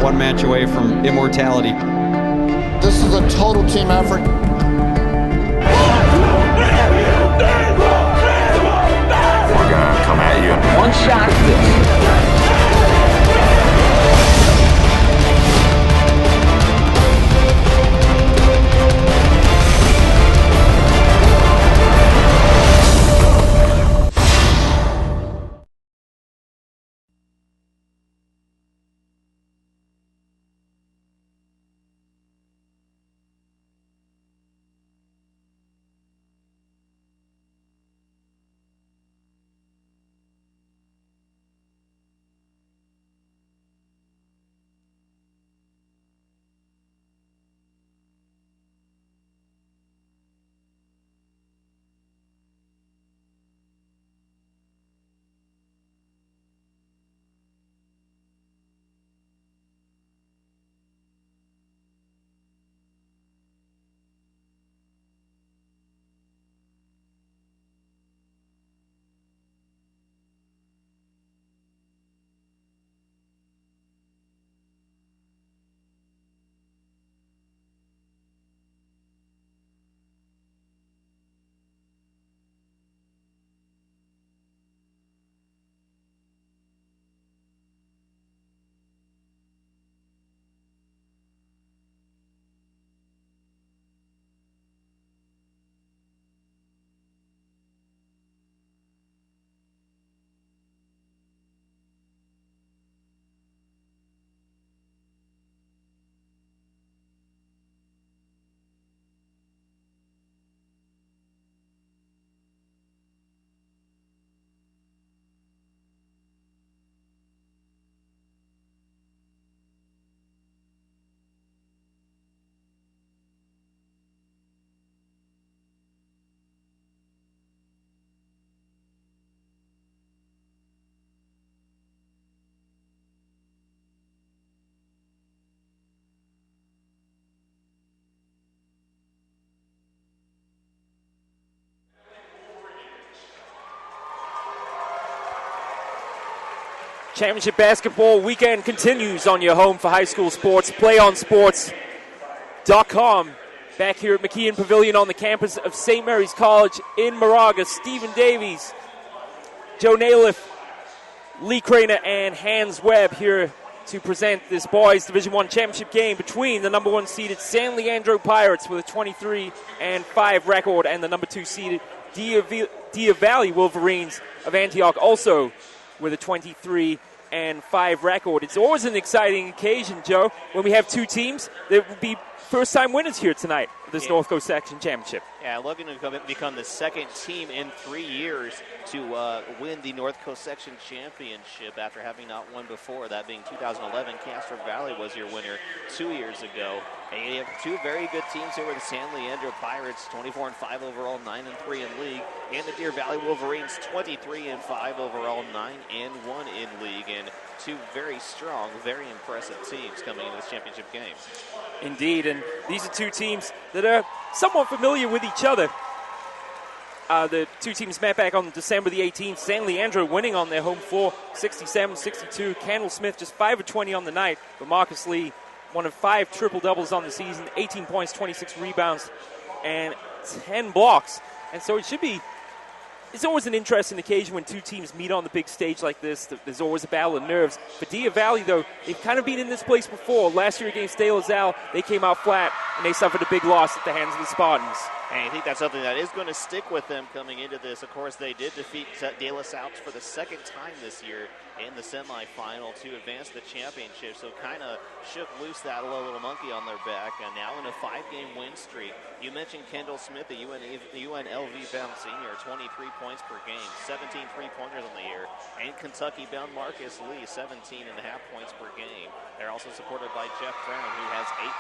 one match away from immortality. This is a total team effort. We're gonna come at you. One shot at this. Championship basketball weekend continues on your home for high school sports, playonsports.com. Back here at McKeon Pavilion on the campus of St. Mary's College in Moraga. Stephen Davies, Joe Nailiff, Lee Craner, and Hans Webb here to present this boys Division I championship game between the number 1 seeded San Leandro Pirates with a 23-5 record and the number 2 seeded Dia Valley Wolverines of Antioch, also with a 23-5 record. It's always an exciting occasion, Joe, when we have two teams that will be first-time winners here tonight for this North Coast Section Championship. Yeah, looking to become the second team in 3 years to win the North Coast Section Championship after having not won before, that being 2011. Castro Valley was your winner 2 years ago. And you have two very good teams here with the San Leandro Pirates, 24-5 overall, 9-3 in league, and the Deer Valley Wolverines, 23-5 overall, 9-1 in league, and two very strong, very impressive teams coming into this championship game. Indeed, and these are two teams that are somewhat familiar with each other. The two teams met back on December the 18th. San Leandro winning on their home floor, 67-62. Candle Smith just 5 of 20 on the night, but Marcus Lee, one of 5 triple-doubles on the season, 18 points, 26 rebounds, and 10 blocks. And so it's always an interesting occasion when two teams meet on the big stage like this. There's always a battle of nerves. For Dia Valley, though, they've kind of been in this place before. Last year against De La Salle, they came out flat, and they suffered a big loss at the hands of the Spartans. And I think that's something that is going to stick with them coming into this. Of course, they did defeat De La Salle for the second time this year in the semifinal to advance the championship. So kind of shook loose that little monkey on their back. And now in a 5-game win streak. You mentioned Kendall Smith, the UNLV-bound senior, 23 points per game, 17 3-pointers on the year. And Kentucky-bound Marcus Lee, 17.5 points per game. They're also supported by Jeff Brown, who has 8.3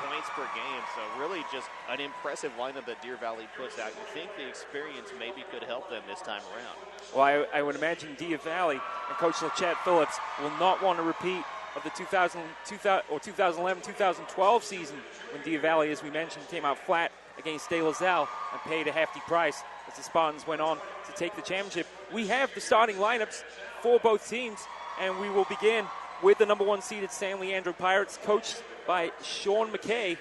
points per game. So really just an impressive lineup that Deer Valley puts out. You think the experience maybe could help them this time around? Well, I would imagine Deer Valley and Coach LeChat Phillips will not want to repeat of the 2011-2012 season when Deer Valley, as we mentioned, came out flat against De La Salle and paid a hefty price as the Spartans went on to take the championship. We have the starting lineups for both teams, and we will begin with the number 1 seeded San Leandro Pirates, coached by Sean McKay.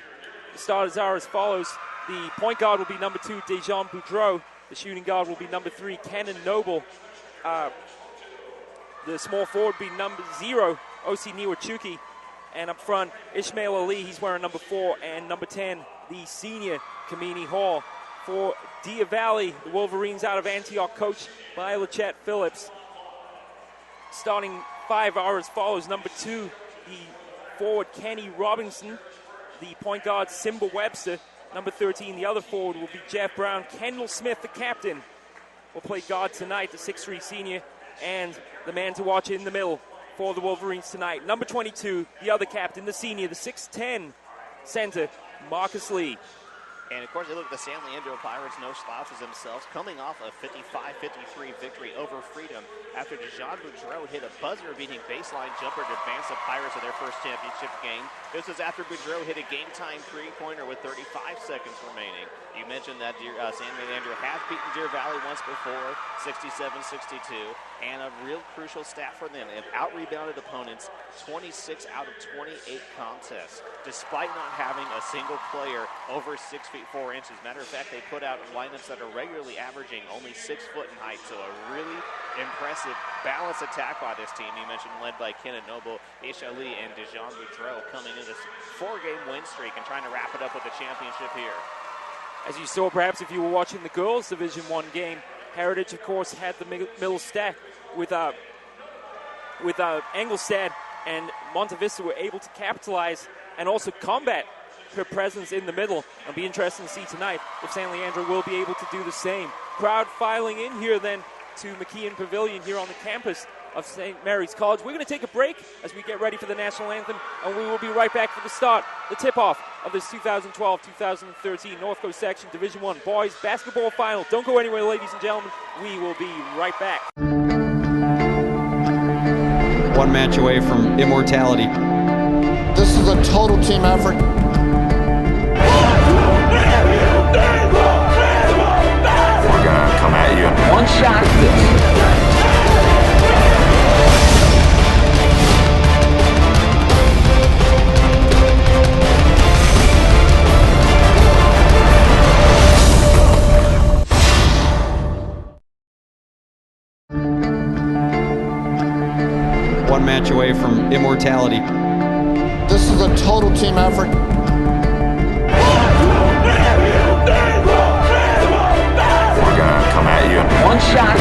The starters are as follows. The point guard will be number 2, Dejan Boudreau. The shooting guard will be number 3, Kenan Noble. The small forward will be number 0, Osi Niwachuki. And up front, Ishmael Ali, he's wearing number 4, and number 10, the senior Kamini Hall. For Deer Valley, the Wolverines out of Antioch, coached by Lachette Phillips. Starting 5 are as follows. Number 2, the forward Kenny Robinson. The point guard, Simba Webster. Number 13, the other forward will be Jeff Brown. Kendall Smith, the captain, will play guard tonight, the 6'3 senior. And the man to watch in the middle for the Wolverines tonight, number 22, the other captain, the senior, the 6'10 center, Marcus Lee. And, of course, they look at the San Leandro Pirates, no slouches themselves, coming off a 55-53 victory over Freedom after Dejan Boudreau hit a buzzer-beating baseline jumper to advance the Pirates to their first championship game. This was after Boudreau hit a game-time three-pointer with 35 seconds remaining. You mentioned that San Leandro has beaten Deer Valley once before, 67-62, and a real crucial stat for them. They've out-rebounded opponents 26 out of 28 contests, despite not having a single player over 6 feet 4 inches. Matter of fact, they put out lineups that are regularly averaging only 6 foot in height, so a really impressive balanced attack by this team. You mentioned led by Kenan Noble, Isha Lee, and Dejan Boudreau coming into this 4-game win streak and trying to wrap it up with a championship here. As you saw, perhaps if you were watching the girls' Division I game, Heritage, of course, had the middle stack with Engelstad, and Monte Vista were able to capitalize and also combat her presence in the middle. It'll be interesting to see tonight if San Leandro will be able to do the same. Crowd filing in here then to McKeon Pavilion here on the campus of St. Mary's College. We're going to take a break as we get ready for the national anthem, and we will be right back for the start, the tip-off of this 2012-2013 North Coast Section Division I Boys Basketball Final. Don't go anywhere, ladies and gentlemen. We will be right back. One match away from immortality. This is a total team effort. We're gonna come at you. One shot. One match away from immortality. This is a total team effort. We're gonna come at you. One shot.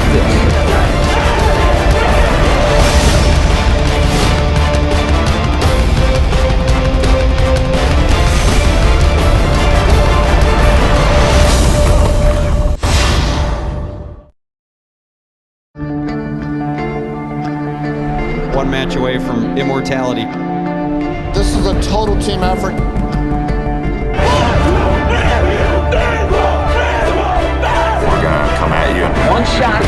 One match away from immortality. This is a total team effort. We're gonna come at you. One shot.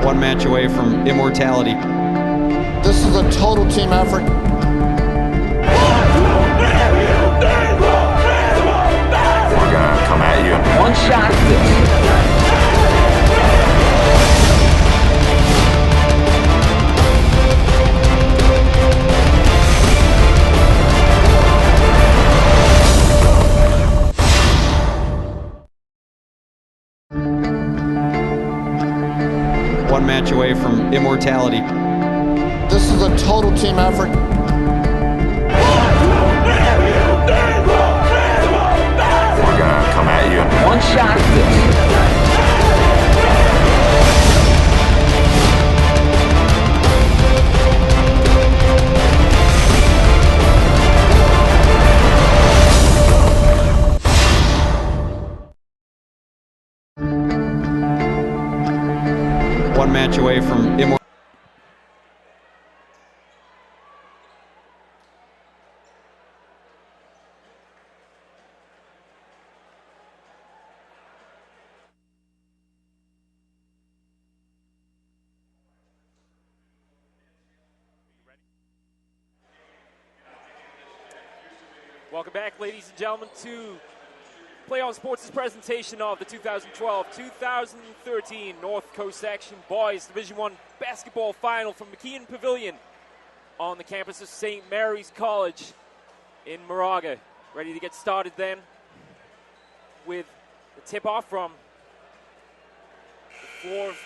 One match away from immortality. This is a total team effort. We're gonna come at you. One shot. One match away from immortality. This is a total team effort. We're gonna come at you. One shot. One match away from immortality. Welcome back, ladies and gentlemen, to Play On Sports' presentation of the 2012-2013 North Coast Section Boys Division I Basketball Final from McKeon Pavilion on the campus of St. Mary's College in Moraga. Ready to get started then with the tip-off from the floor of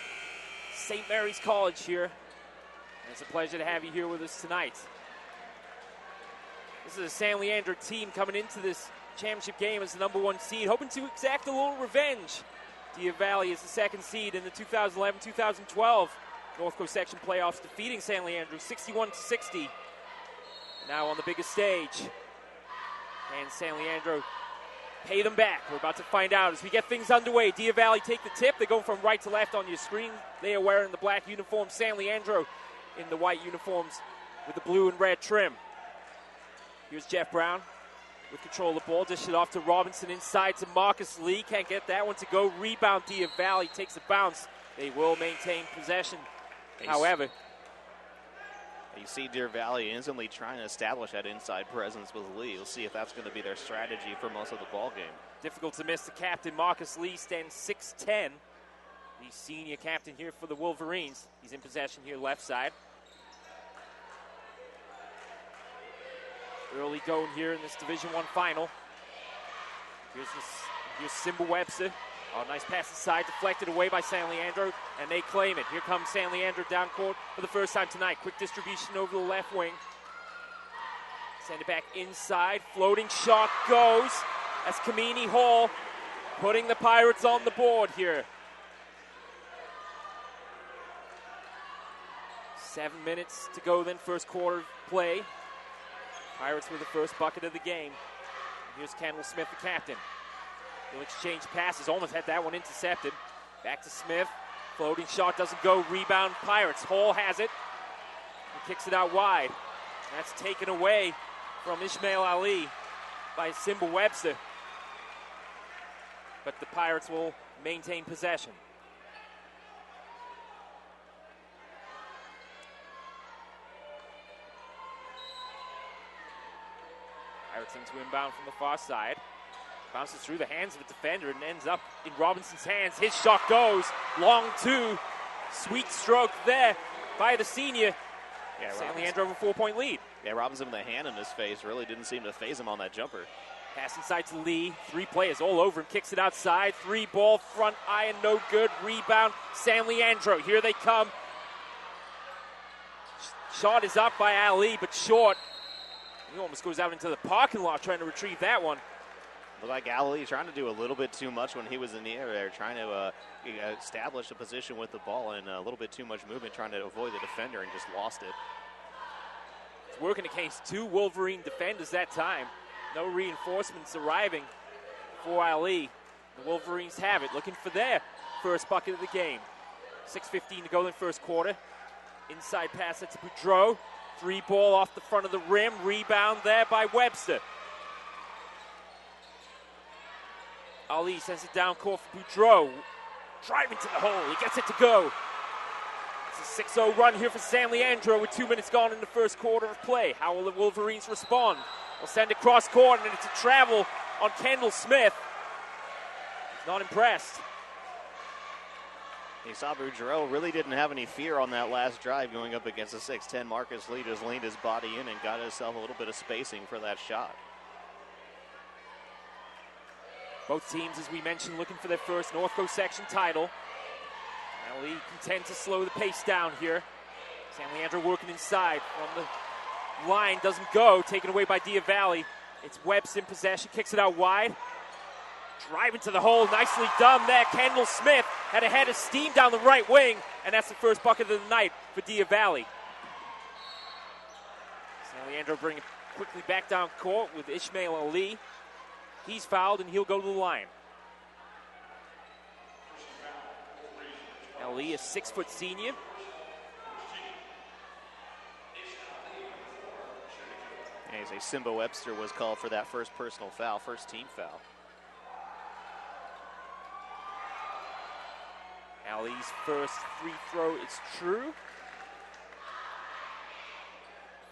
St. Mary's College here. And it's a pleasure to have you here with us tonight. This is a San Leandro team coming into this championship game as the number 1 seed, hoping to exact a little revenge. Deer Valley is the 2nd seed in the 2011-2012 North Coast Section playoffs, defeating San Leandro 61-60. Now on the biggest stage, and San Leandro pay them back. We're about to find out as we get things underway. Deer Valley take the tip. They go from right to left on your screen. They are wearing the black uniform. San Leandro in the white uniforms with the blue and red trim. Here's Jeff Brown with control of the ball. Dish it off to Robinson inside to Marcus Lee. Can't get that one to go. Rebound, Deer Valley takes a bounce. They will maintain possession. However, you see Deer Valley instantly trying to establish that inside presence with Lee. We'll see if that's going to be their strategy for most of the ball game. Difficult to miss the captain. Marcus Lee stands 6'10", the senior captain here for the Wolverines. He's in possession here left side. Early going here in this Division I final. Here's Simba Webster. Oh, nice pass inside, deflected away by San Leandro, and they claim it. Here comes San Leandro down court for the first time tonight. Quick distribution over the left wing. Send it back inside. Floating shot goes. That's Kamini Hall putting the Pirates on the board here. 7 minutes to go then, first quarter play. Pirates with the first bucket of the game. Here's Kendall Smith, the captain. He'll exchange passes, almost had that one intercepted. Back to Smith, floating shot doesn't go, rebound Pirates. Hall has it, and kicks it out wide. That's taken away from Ishmael Ali by Simba Webster. But the Pirates will maintain possession. Pirates into inbound from the far side. Bounces through the hands of the defender and ends up in Robinson's hands. His shot goes. Long two. Sweet stroke there by the senior. Yeah, San Leandro over 4-point lead. Yeah, Robinson with a hand in his face really didn't seem to phase him on that jumper. Pass inside to Lee. 3 players all over him. Kicks it outside. 3 ball front iron. No good. Rebound. San Leandro. Here they come. Shot is up by Ali, but short. He almost goes out into the parking lot trying to retrieve that one. Looked like Ali trying to do a little bit too much when he was in the air there, trying to establish a position with the ball, and a little bit too much movement trying to avoid the defender, and just lost it. It's working against 2 Wolverine defenders that time. No reinforcements arriving for Ali. The Wolverines have it, looking for their first bucket of the game. 6:15 to go in first quarter. Inside pass to Boudreau. 3 ball off the front of the rim. Rebound there by Webster. Ali sends it down court for Boudreau. Driving to the hole. He gets it to go. It's a 6-0 run here for San Leandro with 2 minutes gone in the first quarter of play. How will the Wolverines respond? They'll send it cross court, and it's a travel on Kendall Smith. He's not impressed. You saw Boudreau really didn't have any fear on that last drive going up against a 6'10 Marcus Lee. Just leaned his body in and got himself a little bit of spacing for that shot. Both teams, as we mentioned, looking for their first North Coast Section title. Ali content to slow the pace down here. San Leandro working inside from the line. Doesn't go. Taken away by Deer Valley. It's Webb's in possession. Kicks it out wide. Driving to the hole. Nicely done there. Kendall Smith had a head of steam down the right wing. And that's the first bucket of the night for Deer Valley. San Leandro bringing it quickly back down court with Ishmael Ali. He's fouled, and he'll go to the line. Ali, a 6-foot senior. And you say Simba Webster was called for that first personal foul, first team foul. Ali's first free throw is true.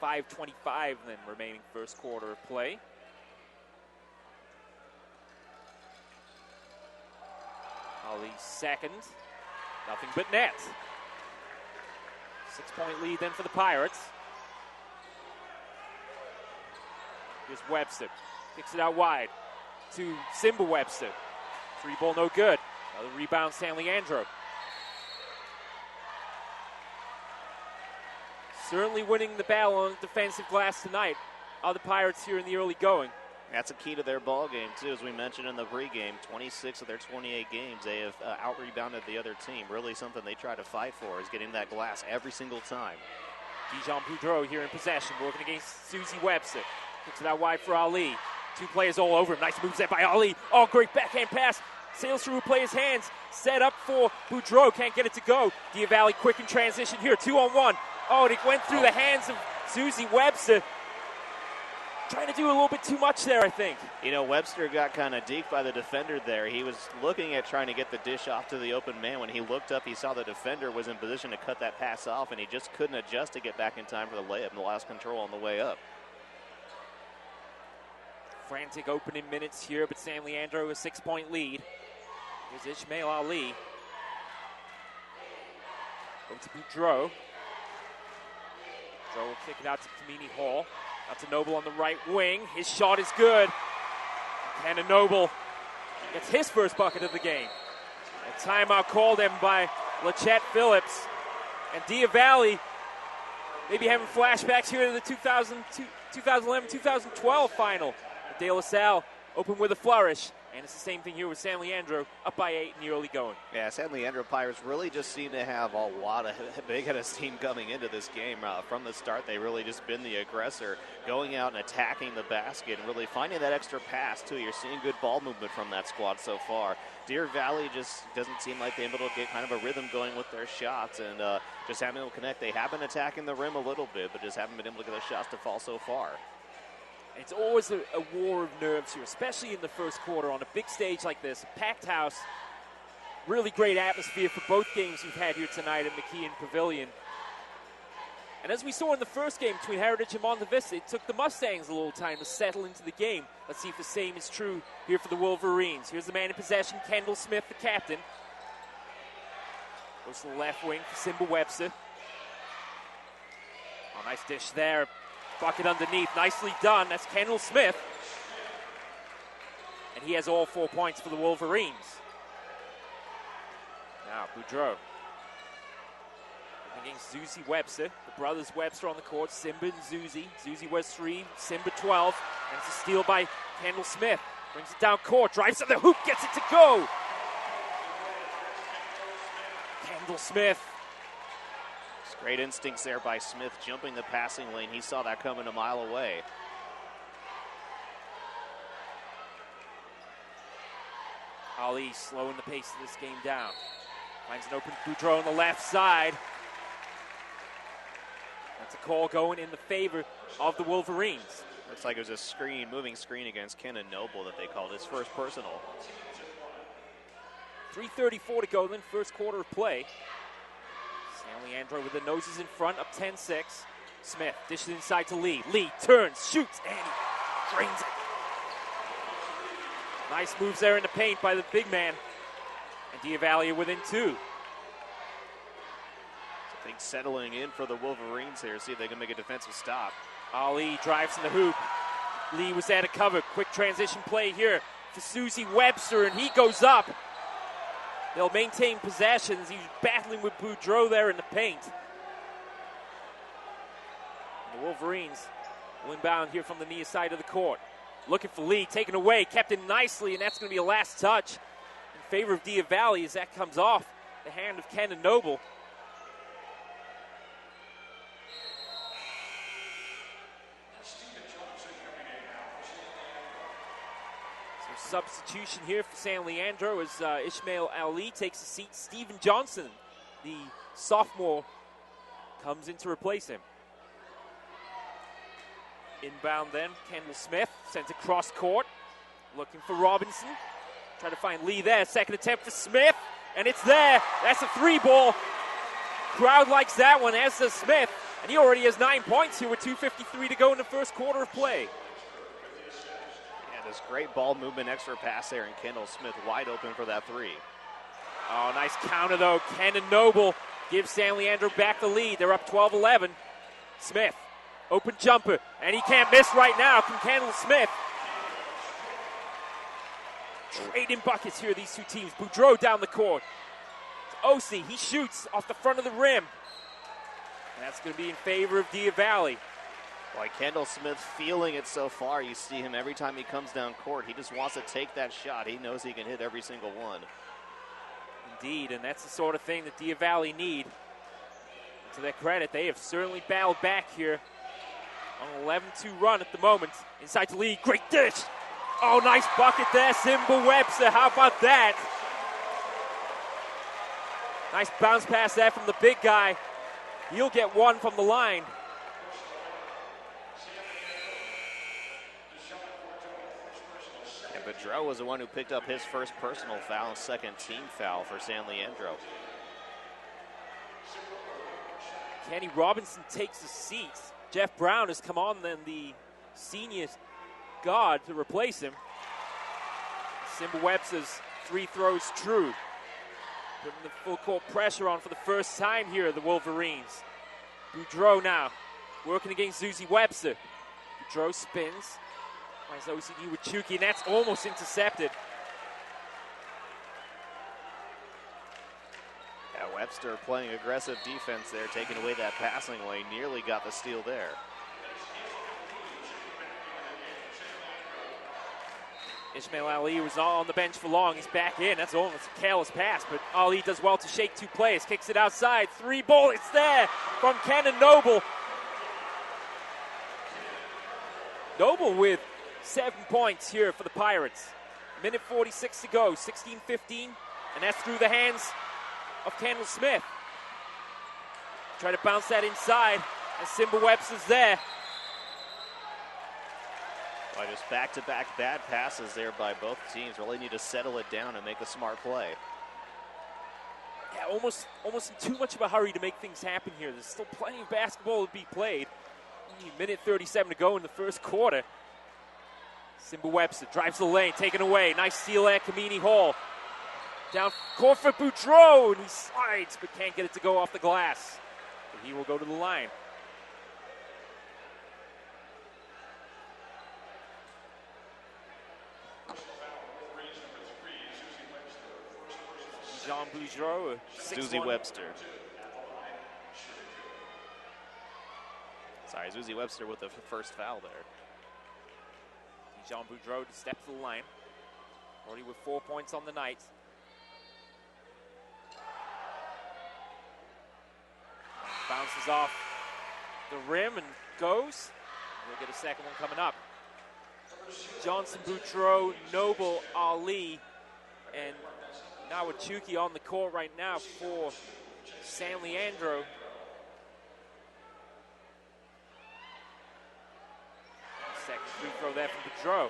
5:25 then remaining first quarter of play. Ali second. Nothing but net. 6-point lead then for the Pirates. Here's Webster. Kicks it out wide to Simba Webster. 3-ball no good. Another rebound, San Leandro. Certainly winning the battle on defensive glass tonight are the Pirates here in the early going. That's a key to their ball game, too. As we mentioned in the pregame, 26 of their 28 games, they have out-rebounded the other team. Really something they try to fight for is getting that glass every single time. Dijon Boudreau here in possession, working against Susie Webster. Kicks it out wide for Ali. Two players all over him. Nice moves there by Ali. Oh, great backhand pass. Sails through a player's hands. Set up for Boudreau. Can't get it to go. Diavalli quick in transition here. 2-on-1. Oh, and it went through the hands of Susie Webster. Trying to do a little bit too much there, I think. You know, Webster got kind of deked by the defender there. He was looking at trying to get the dish off to the open man. When he looked up, he saw the defender was in position to cut that pass off, and he just couldn't adjust to get back in time for the layup and lost control on the way up. Frantic opening minutes here, but San Leandro a 6-point lead. Here's Ishmael Ali. Over to Boudreau. Boudreau will kick it out to Kamini Hall. Out to Noble on the right wing. His shot is good. Cannon Noble gets his first bucket of the game. A timeout called him by Lachette Phillips. And Diavalli maybe having flashbacks here to the 2011-2012 final. De La Salle open with a flourish. And it's the same thing here with San Leandro, up by 8 in the early going. Yeah, San Leandro Pirates really just seem to have a lot of big head of steam coming into this game. From the start, they really just been the aggressor, going out and attacking the basket and really finding that extra pass, too. You're seeing good ball movement from that squad so far. Deer Valley just doesn't seem like they're able to get kind of a rhythm going with their shots and just haven't been able to connect. They have been attacking the rim a little bit, but just haven't been able to get their shots to fall so far. It's always a war of nerves here, especially in the first quarter on a big stage like this. Packed house, really great atmosphere for both games we've had here tonight at McKeon Pavilion. And as we saw in the first game between Heritage and Monte Vista, it took the Mustangs a little time to settle into the game. Let's see if the same is true here for the Wolverines. Here's the man in possession, Kendall Smith, the captain. Goes to the left wing for Simba Webster. Oh, nice dish there. Bucket underneath, nicely done. That's Kendall Smith. And he has all 4 points for the Wolverines. Now, Boudreau. Against Susie Webster. The brothers Webster on the court. Simba and Susie. Susie was 3, Simba 12. And it's a steal by Kendall Smith. Brings it down court, drives to the hoop, gets it to go. Kendall Smith. Great instincts there by Smith, jumping the passing lane. He saw that coming a mile away. Ali slowing the pace of this game down. Finds an open Boudreau on the left side. That's a call going in the favor of the Wolverines. Looks like it was a screen, moving screen against Kenan Noble that they called his first personal. 3:34 to go then, first quarter of play. San Leandro with the noses in front, up 10-6. Smith dishes inside to Lee. Lee turns, shoots, and he drains it. Nice moves there in the paint by the big man. And Diavalli within 2. I think settling in for the Wolverines here, see if they can make a defensive stop. Ali drives in the hoop. Lee was at a cover. Quick transition play here for Susie Webster, and he goes up. They'll maintain possessions. He's battling with Boudreau there in the paint. The Wolverines will inbound here from the near side of the court. Looking for Lee, taken away, kept it nicely, and that's going to be a last touch in favor of Diavalli as that comes off the hand of Kenan Noble. Substitution here for San Leandro as Ishmael Ali takes a seat. Steven Johnson, the sophomore, comes in to replace him. Inbound then, Kendall Smith sent across court, looking for Robinson. Trying to find Lee there. Second attempt for Smith, and it's there. That's a 3-ball. Crowd likes that one, as does Smith. And he already has 9 points here with 2:53 to go in the first quarter of play. This great ball movement, extra pass there, and Kendall Smith wide open for that 3. Oh, nice counter, though. Ken and Noble give San Leandro back the lead. They're up 12-11. Smith, open jumper, and he can't miss right now. Can Kendall Smith trading buckets here, these two teams. Boudreau down the court. Osi, he shoots off the front of the rim. That's going to be in favor of Diavali. Boy, Kendall Smith feeling it so far. You see him every time he comes down court. He just wants to take that shot. He knows he can hit every single one. Indeed, and that's the sort of thing that Diavali need. To their credit, they have certainly battled back here on an 11-2 run at the moment. Inside to lead, great dish. Oh, nice bucket there, Simba Webster. How about that? Nice bounce pass there from the big guy. He'll get one from the line. And Boudreau was the one who picked up his first personal foul and second team foul for San Leandro. Kenny Robinson takes a seat. Jeff Brown has come on, then the senior guard to replace him. Simba Webster's free throws true. Putting the full court pressure on for the first time here, the Wolverines. Boudreau now working against Zuzi Webster. Boudreau spins. Nice OCD with Chuki, and that's almost intercepted. Yeah, Webster playing aggressive defense there, taking away that passing lane. Nearly got the steal there. Ishmael Ali was on the bench for long. He's back in. That's almost a careless pass, but Ali does well to shake two players. Kicks it outside. Three ball. It's there from Kenan Noble. Noble with 7 points here for the Pirates. Minute 46 to go. 16-15, and that's through the hands of Kendall Smith. Try to bounce that inside, and Simba Webster's there. Well, just back-to-back bad passes there by both teams. Really need to settle it down and make a smart play. Yeah, almost in too much of a hurry to make things happen here. There's still plenty of basketball to be played. Only a minute 37 to go in the first quarter. Simba Webster drives the lane, taken away. Nice steal there, Kamini Hall. Down court for Boudreau, and he slides, but can't get it to go off the glass. But he will go to the line. Jean Boudreau, Zuzi Webster. Sorry, Zuzi Webster with the first foul there. Jean Boudreau to step to the line. Already with 4 points on the night. Bounces off the rim and goes. We'll get a second one coming up. Johnson, Boudreau, Noble, Ali, and Nawachuki on the court right now for San Leandro. Second free throw there from Boudreau.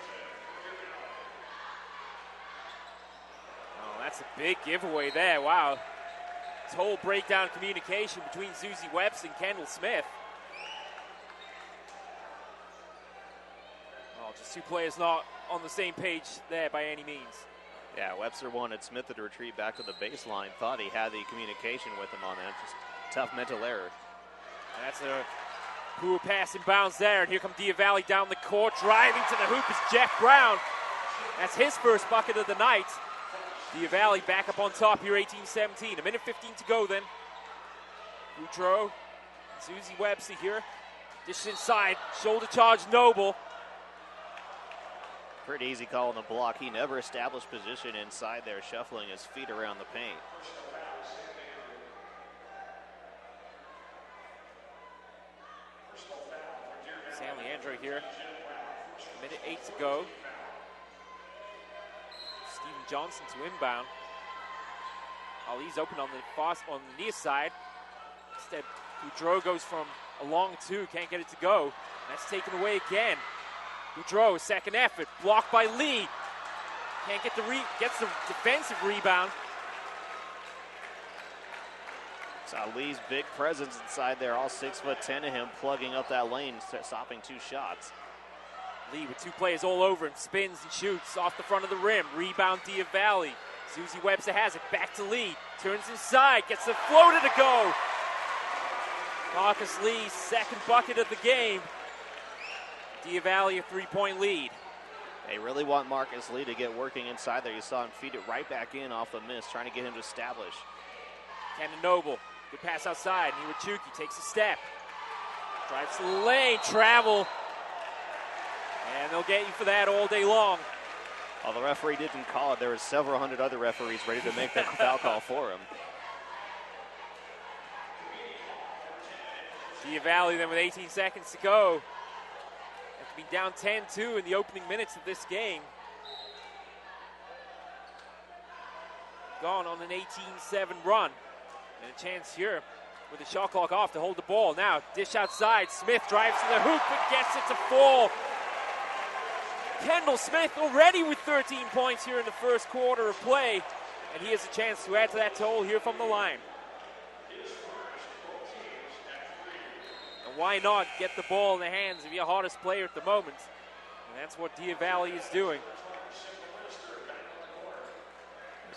Oh, that's a big giveaway there. Wow. This whole breakdown communication between Zuzi Webster and Kendall Smith. Oh, just two players not on the same page there by any means. Yeah, Webster wanted Smith to retreat back to the baseline. Thought he had the communication with him on that. Just tough mental error. And that's a poor pass in bounds there. And here comes Diavali down the court. Driving to the hoop is Jeff Brown. That's his first bucket of the night. Diavali back up on top here, 18-17. A minute 15 to go then. Boudreau, Zuzi Webster here. Dish inside, shoulder charge Noble. Pretty easy call on the block. He never established position inside there, shuffling his feet around the paint. San Leandro here. Minute 8 to go. Steven Johnson to inbound. Ali's open on the near side. Instead, Boudreau goes from a long two, can't get it to go. And that's taken away again. Boudreau, second effort, blocked by Lee. Can't get gets the defensive rebound. Saw Lee's big presence inside there, all 6'10" of him, plugging up that lane, stopping two shots. Lee with two players all over him, spins and shoots off the front of the rim. Rebound Diavali. Susie Webster has it. Back to Lee. Turns inside. Gets the floater to go. Marcus Lee's second bucket of the game. Deer Valley a 3-point lead. They really want Marcus Lee to get working inside there. You saw him feed it right back in off a miss, trying to get him to establish. Kendon Noble. Good pass outside. Niwachuki takes a step. Drives to the lane. Travel. And they'll get you for that all day long. While the referee didn't call it, there were several hundred other referees ready to make that foul call for him. Deer Valley then with 18 seconds to go. Have to be down 10-2 in the opening minutes of this game. Gone on an 18-7 run. And a chance here with the shot clock off to hold the ball. Now, dish outside. Smith drives to the hoop but gets it to fall. Kendall Smith already with 13 points here in the first quarter of play. And he has a chance to add to that total here from the line. And why not get the ball in the hands of your hottest player at the moment? And that's what Deer Valley is doing.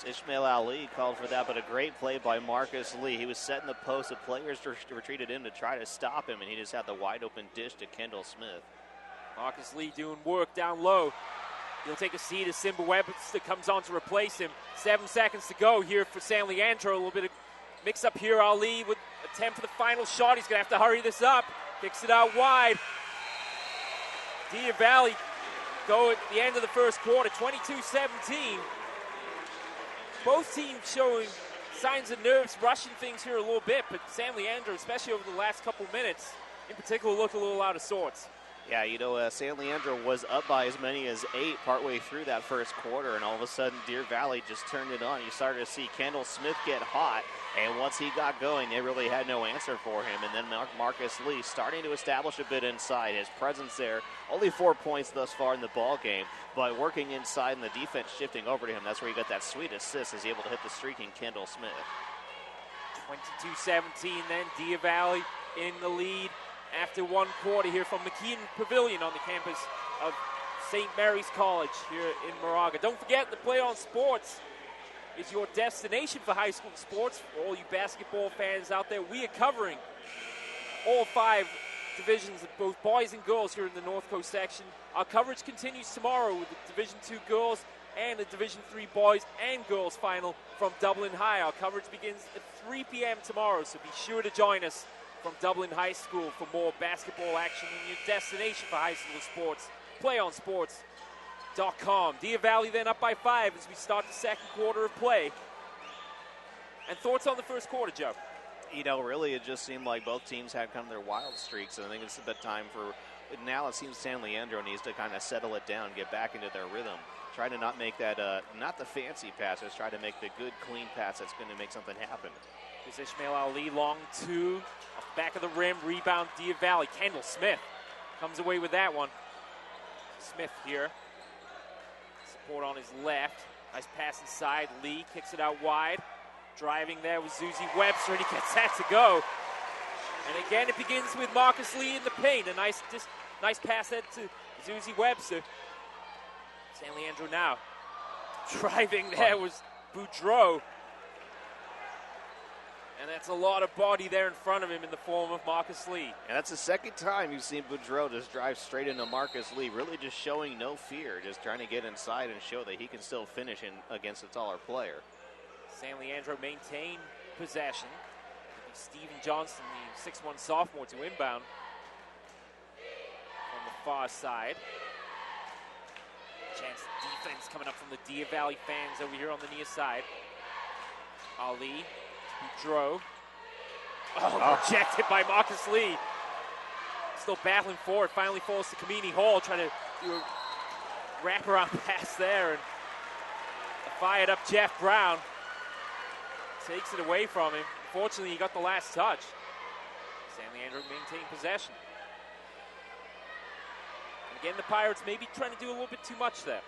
Ishmael Ali called for that, but a great play by Marcus Lee. He was setting the post. The players retreated in to try to stop him, and he just had the wide open dish to Kendall Smith. Marcus Lee doing work down low. He'll take a seat as Simba Webster comes on to replace him. 7 seconds to go here for San Leandro. A little bit of mix up here. Ali with attempt for the final shot. He's going to have to hurry this up. Kicks it out wide. Deer Valley go at the end of the first quarter, 22-17. Both teams showing signs of nerves, rushing things here a little bit, but San Leandro, especially over the last couple minutes, in particular, looked a little out of sorts. Yeah, you know, San Leandro was up by as many as 8 partway through that first quarter, and all of a sudden Deer Valley just turned it on. You started to see Kendall Smith get hot, and once he got going, they really had no answer for him. And then Marcus Lee starting to establish a bit inside. His presence there, only 4 points thus far in the ball game, but working inside and the defense shifting over to him. That's where he got that sweet assist, as he able to hit the streaking Kendall Smith. 22-17 then, Deer Valley in the lead after one quarter here from McKean Pavilion on the campus of St. Mary's College here in Moraga. Don't forget, the Play On Sports is your destination for high school sports. For all you basketball fans out there, we are covering all 5 divisions of both boys and girls here in the North Coast section. Our coverage continues tomorrow with the Division II girls and the Division III boys and girls final from Dublin High. Our coverage begins at 3 p.m. tomorrow, so be sure to join us from Dublin High School for more basketball action in your destination for high school sports. PlayOnSports.com. Deer Valley then up by 5 as we start the second quarter of play. And thoughts on the first quarter, Joe? You know, really, it just seemed like both teams had kind of their wild streaks, and I think it's a bit time for, now it seems San Leandro needs to kind of settle it down, get back into their rhythm. Try to not make that, not the fancy passes, try to make the good, clean pass that's going to make something happen. Here's Ishmael Ali, long 2, off the back of the rim, rebound Deer Valley. Kendall Smith comes away with that one. Smith here, support on his left. Nice pass inside, Lee kicks it out wide. Driving there with Susie Webster, and he gets that to go. And again, it begins with Marcus Lee in the paint. A nice pass that to Susie Webster. San Leandro now. Driving there was Boudreau. And that's a lot of body there in front of him in the form of Marcus Lee. And that's the second time you've seen Boudreau just drive straight into Marcus Lee, really just showing no fear, just trying to get inside and show that he can still finish against a taller player. San Leandro maintain possession. Stephen Johnston, the 6'1 sophomore, to inbound on the far side. Chance defense coming up from the Deer Valley fans over here on the near side. Ali, Boudreau. Rejected by Marcus Lee. Still battling for it. Finally falls to Kamini Hall, trying to do a wraparound pass there. And a fired up Jeff Brown takes it away from him. Unfortunately, he got the last touch. San Leandro maintained possession. And again, the Pirates maybe trying to do a little bit too much there.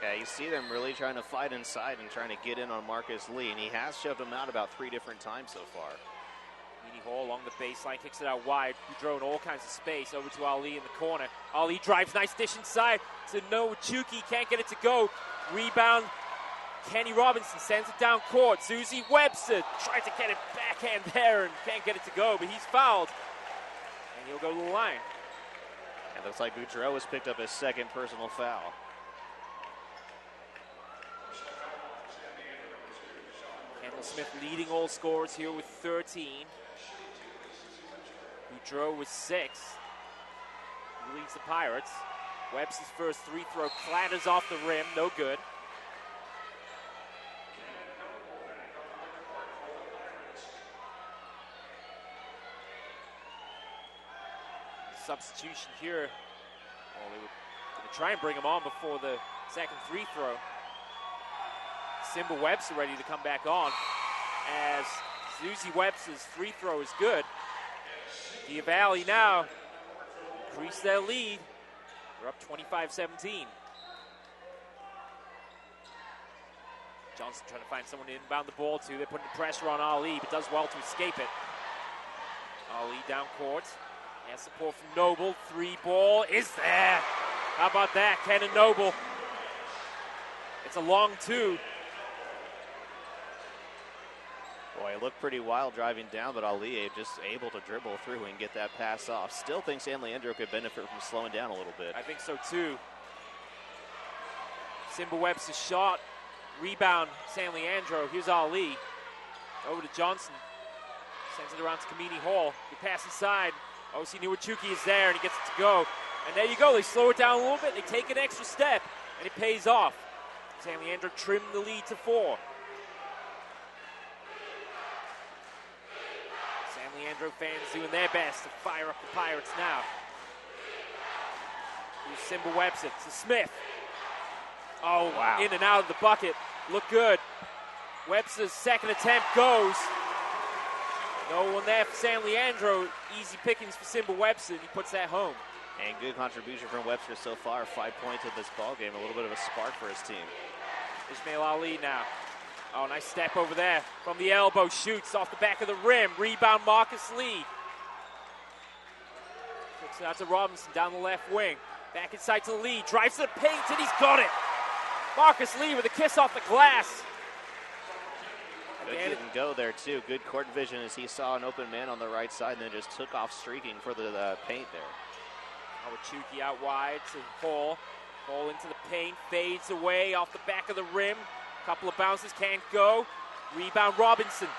Yeah, you see them really trying to fight inside and trying to get in on Marcus Lee, and he has shoved him out about 3 different times so far. Meany Hall along the baseline, kicks it out wide. Boudreau in all kinds of space, over to Ali in the corner. Ali drives, nice dish inside to Noah Chuki, can't get it to go. Rebound Kenny Robinson sends it down court. Susie Webster tries to get it backhand there and can't get it to go, but he's fouled. And he'll go to the line. And looks like Boudreaux has picked up his second personal foul. Kendall Smith leading all scorers here with 13. Boudreaux with 6. He leads the Pirates. Webster's first free throw clatters off the rim, no good. Substitution here. Well, they were going to try and bring him on before the second free throw. Simba Webster ready to come back on as Susie Webster's free throw is good. Dia Valley now increase their lead. They're up 25-17. Johnson trying to find someone to inbound the ball to. They're putting the pressure on Ali, but does well to escape it. Ali down court. Has support from Noble. 3 ball is there. How about that? Kenan Noble. It's a long 2. Boy, it looked pretty wild driving down, but Ali just able to dribble through and get that pass off. Still think San Leandro could benefit from slowing down a little bit. I think so too. Simba Webster's shot. Rebound, San Leandro. Here's Ali. Over to Johnson. Sends it around to Kamini Hall. Good pass inside. O.C. Niwachuki is there, and he gets it to go. And there you go. They slow it down a little bit. They take an extra step, and it pays off. San Leandro trimmed the lead to 4. San Leandro fans doing their best to fire up the Pirates now. Here's Simba Webster to Smith. Oh, wow. In and out of the bucket. Look good. Webster's second attempt goes. No one there for San Leandro. Easy pickings for Simba Webster, and he puts that home. And good contribution from Webster so far. 5 points in this ballgame. A little bit of a spark for his team. Ismail Ali now. Oh, nice step over there. From the elbow, shoots off the back of the rim. Rebound, Marcus Lee. Kicks it out to Robinson down the left wing. Back inside to Lee. Drives to the paint, and he's got it. Marcus Lee with a kiss off the glass. Good get and go there, too. Good court vision as he saw an open man on the right side and then just took off streaking for the paint there. Niwachuki out wide to Hall. Hall into the paint, fades away off the back of the rim. Couple of bounces, can't go. Rebound Robinson.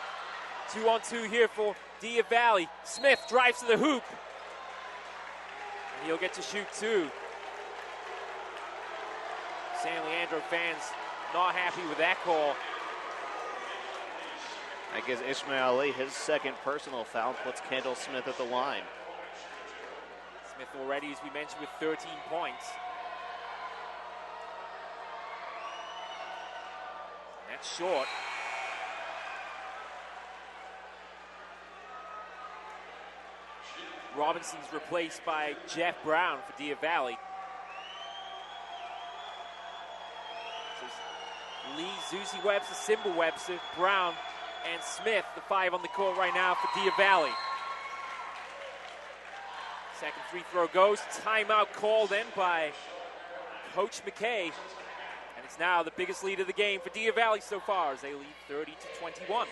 2-on-2 here for Dia Valley. Smith drives to the hoop. And he'll get to shoot 2. San Leandro fans not happy with that call. I guess Ismail Ali, his second personal foul, puts Kendall Smith at the line. Smith already, as we mentioned, with 13 points. And that's short. Robinson's replaced by Jeff Brown for Dia Valley. So Lee, Susie Webster, Simba Webster, Brown, and Smith, the 5 on the court right now for Dia Valley. Second free throw goes. Timeout called in by Coach McKay. And it's now the biggest lead of the game for Dia Valley so far as they lead 30-21.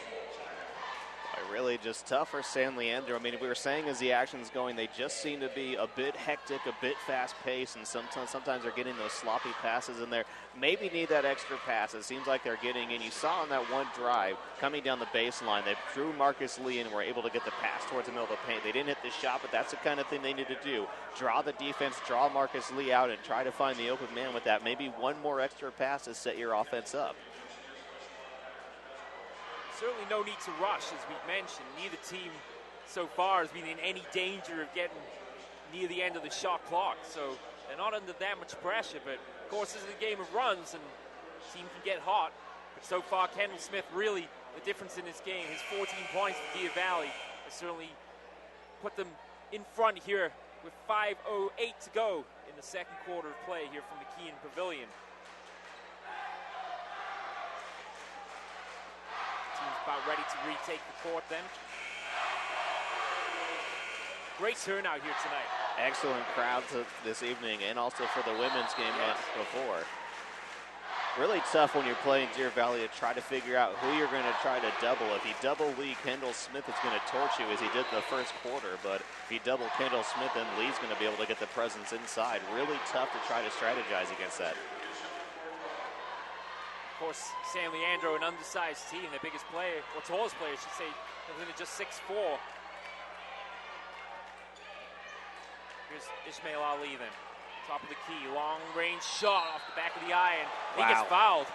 Really just tough for San Leandro. I mean, we were saying as the action's going, they just seem to be a bit hectic, a bit fast-paced, and sometimes they're getting those sloppy passes in there. Maybe need that extra pass. It seems like they're getting, and you saw on that one drive coming down the baseline, they drew Marcus Lee and were able to get the pass towards the middle of the paint. They didn't hit the shot, but that's the kind of thing they need to do. Draw the defense, draw Marcus Lee out, and try to find the open man with that. Maybe one more extra pass to set your offense up. Certainly no need to rush, as we've mentioned. Neither team so far has been in any danger of getting near the end of the shot clock. So they're not under that much pressure. But, of course, this is a game of runs, and the team can get hot. But so far, Kendall Smith really the difference in this game. His 14 points for Dia Valley has certainly put them in front here with 5:08 to go in the second quarter of play here from the Keene Pavilion. About ready to retake the court then. Great turnout here tonight. Excellent crowd this evening, and also for the women's game before. Really tough when you're playing Deer Valley to try to figure out who you're going to try to double. If you double Lee, Kendall Smith is going to torch you as he did in the first quarter. But if you double Kendall Smith, then Lee's going to be able to get the presence inside. Really tough to try to strategize against that. Of course, San Leandro, an undersized team, their biggest player, or tallest player, I should say, comes in at just 6'4". Here's Ishmael Ali then. Top of the key, long range shot off the back of the iron. He gets fouled.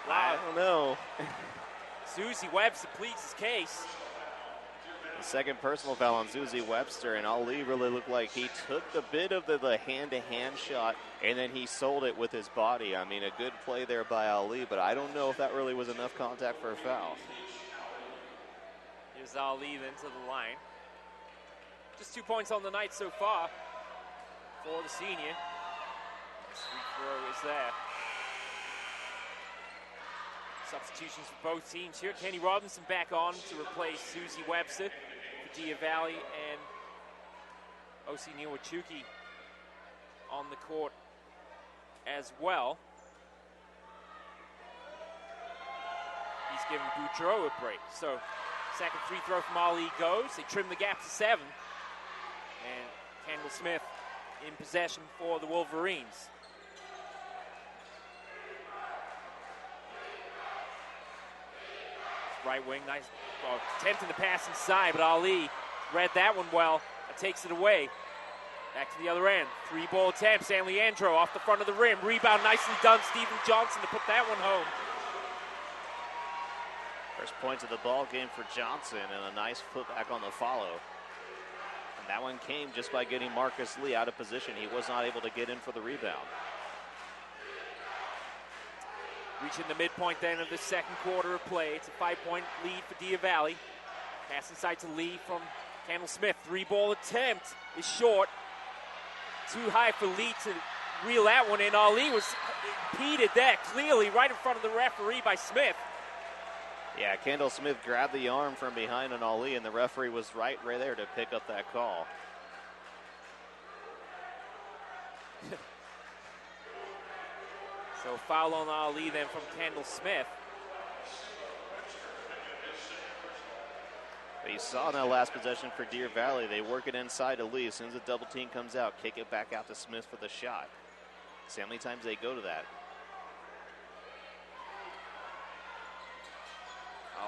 Wow. I don't know. Susie Webster pleads his case. The second personal foul on Susie Webster, and Ali really looked like he took the bit of the hand-to-hand shot, and then he sold it with his body. I mean, a good play there by Ali, but I don't know if that really was enough contact for a foul. Here's Ali then to the line. Just 2 points on the night so far for the senior. His free throw is there. Substitutions for both teams here. Kenny Robinson back on to replace Susie Webster for Deer Valley, and O.C. Niwachuki on the court as well. He's giving Boudreaux a break. So second free throw from Ali goes. They trim the gap to 7. And Kendall Smith in possession for the Wolverines. Right wing, nice attempting the pass inside, but Ali read that one well and takes it away. Back to the other end. 3-ball attempt. San Leandro off the front of the rim. Rebound nicely done. Stephen Johnson to put that one home. First points of the ball game for Johnson, and a nice putback on the follow. And that one came just by getting Marcus Lee out of position. He was not able to get in for the rebound. Reaching the midpoint then of the second quarter of play. It's a 5-point lead for Deer Valley. Pass inside to Lee from Kendall Smith. 3-ball attempt is short. Too high for Lee to reel that one in. Ali was impeded there clearly right in front of the referee by Smith. Yeah, Kendall Smith grabbed the arm from behind on Ali, and the referee was right there to pick up that call. So foul on Ali then from Kendall Smith. But you saw in that last possession for Deer Valley, they work it inside to Lee. As soon as the double team comes out, kick it back out to Smith for the shot. See how many times they go to that.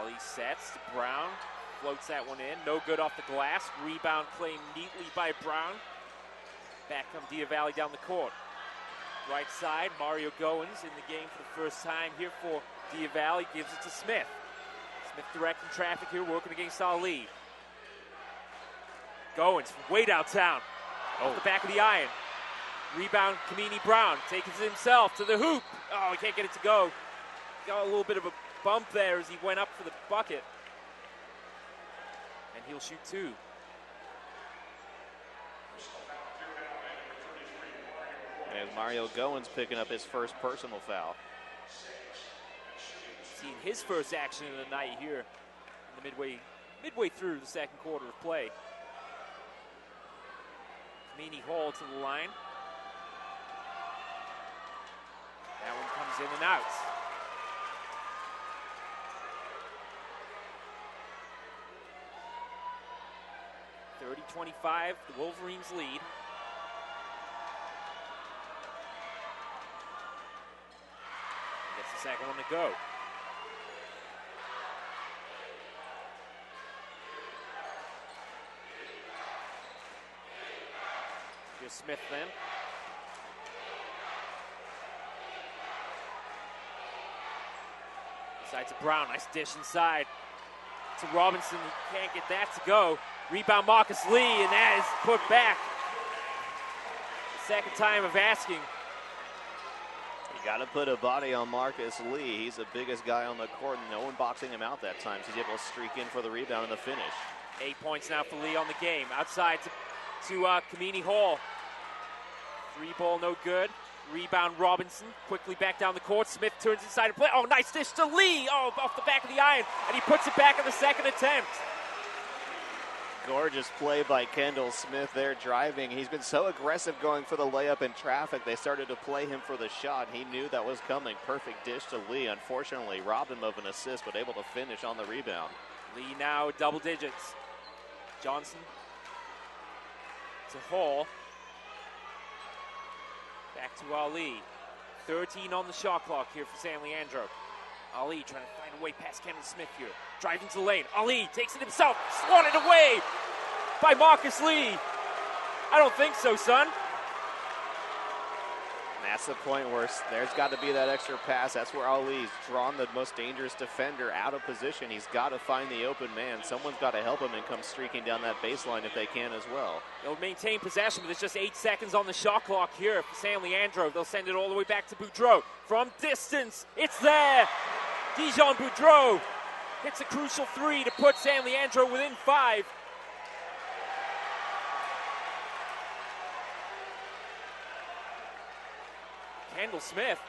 Ali sets to Brown, floats that one in, no good off the glass. Rebound claimed neatly by Brown. Back come Deer Valley down the court. Right side, Mario Goins in the game for the first time here for Deer Valley, gives it to Smith. Smith directing traffic here, working against Ali. Goins from way downtown, off the back of the iron. Rebound, Kamini Brown takes it himself to the hoop. Oh, he can't get it to go. Got a little bit of a bump there as he went up for the bucket. And he'll shoot 2. And Mario Goins picking up his first personal foul. Seeing his first action of the night here in the midway through the second quarter of play. Kamini Hall to the line. That one comes in and out. (30-25), the Wolverines lead. Gets the second one to go. Here's Smith then. Inside to Brown, nice dish inside to Robinson. He can't get that to go. Rebound Marcus Lee, and that is put back. The second time of asking. You got to put a body on Marcus Lee. He's the biggest guy on the court, and no one boxing him out that time. So he's able to streak in for the rebound and the finish. 8 points now for Lee on the game. Outside to Kamini Hall. 3-ball, no good. Rebound Robinson, quickly back down the court. Smith turns inside to play. Oh, nice dish to Lee. Oh, off the back of the iron. And he puts it back in the second attempt. Gorgeous play by Kendall Smith there driving. He's been so aggressive going for the layup in traffic. They started to play him for the shot. He knew that was coming. Perfect dish to Lee. Unfortunately, robbed him of an assist, but able to finish on the rebound. Lee now double digits. Johnson to Hall. Back to Ali. 13 on the shot clock here for San Leandro. Ali trying to find a way past Kendall Smith here. Driving to the lane. Ali takes it himself. Swatted away by Marcus Lee. I don't think so, son. And that's the point where there's got to be that extra pass. That's where Ali's drawn the most dangerous defender out of position. He's got to find the open man. Someone's got to help him and come streaking down that baseline if they can as well. They'll maintain possession, but there's just 8 seconds on the shot clock here for San Leandro. They'll send it all the way back to Boudreau. From distance, it's there. Dijon Boudreau hits a crucial 3 to put San Leandro within 5. Kendall Smith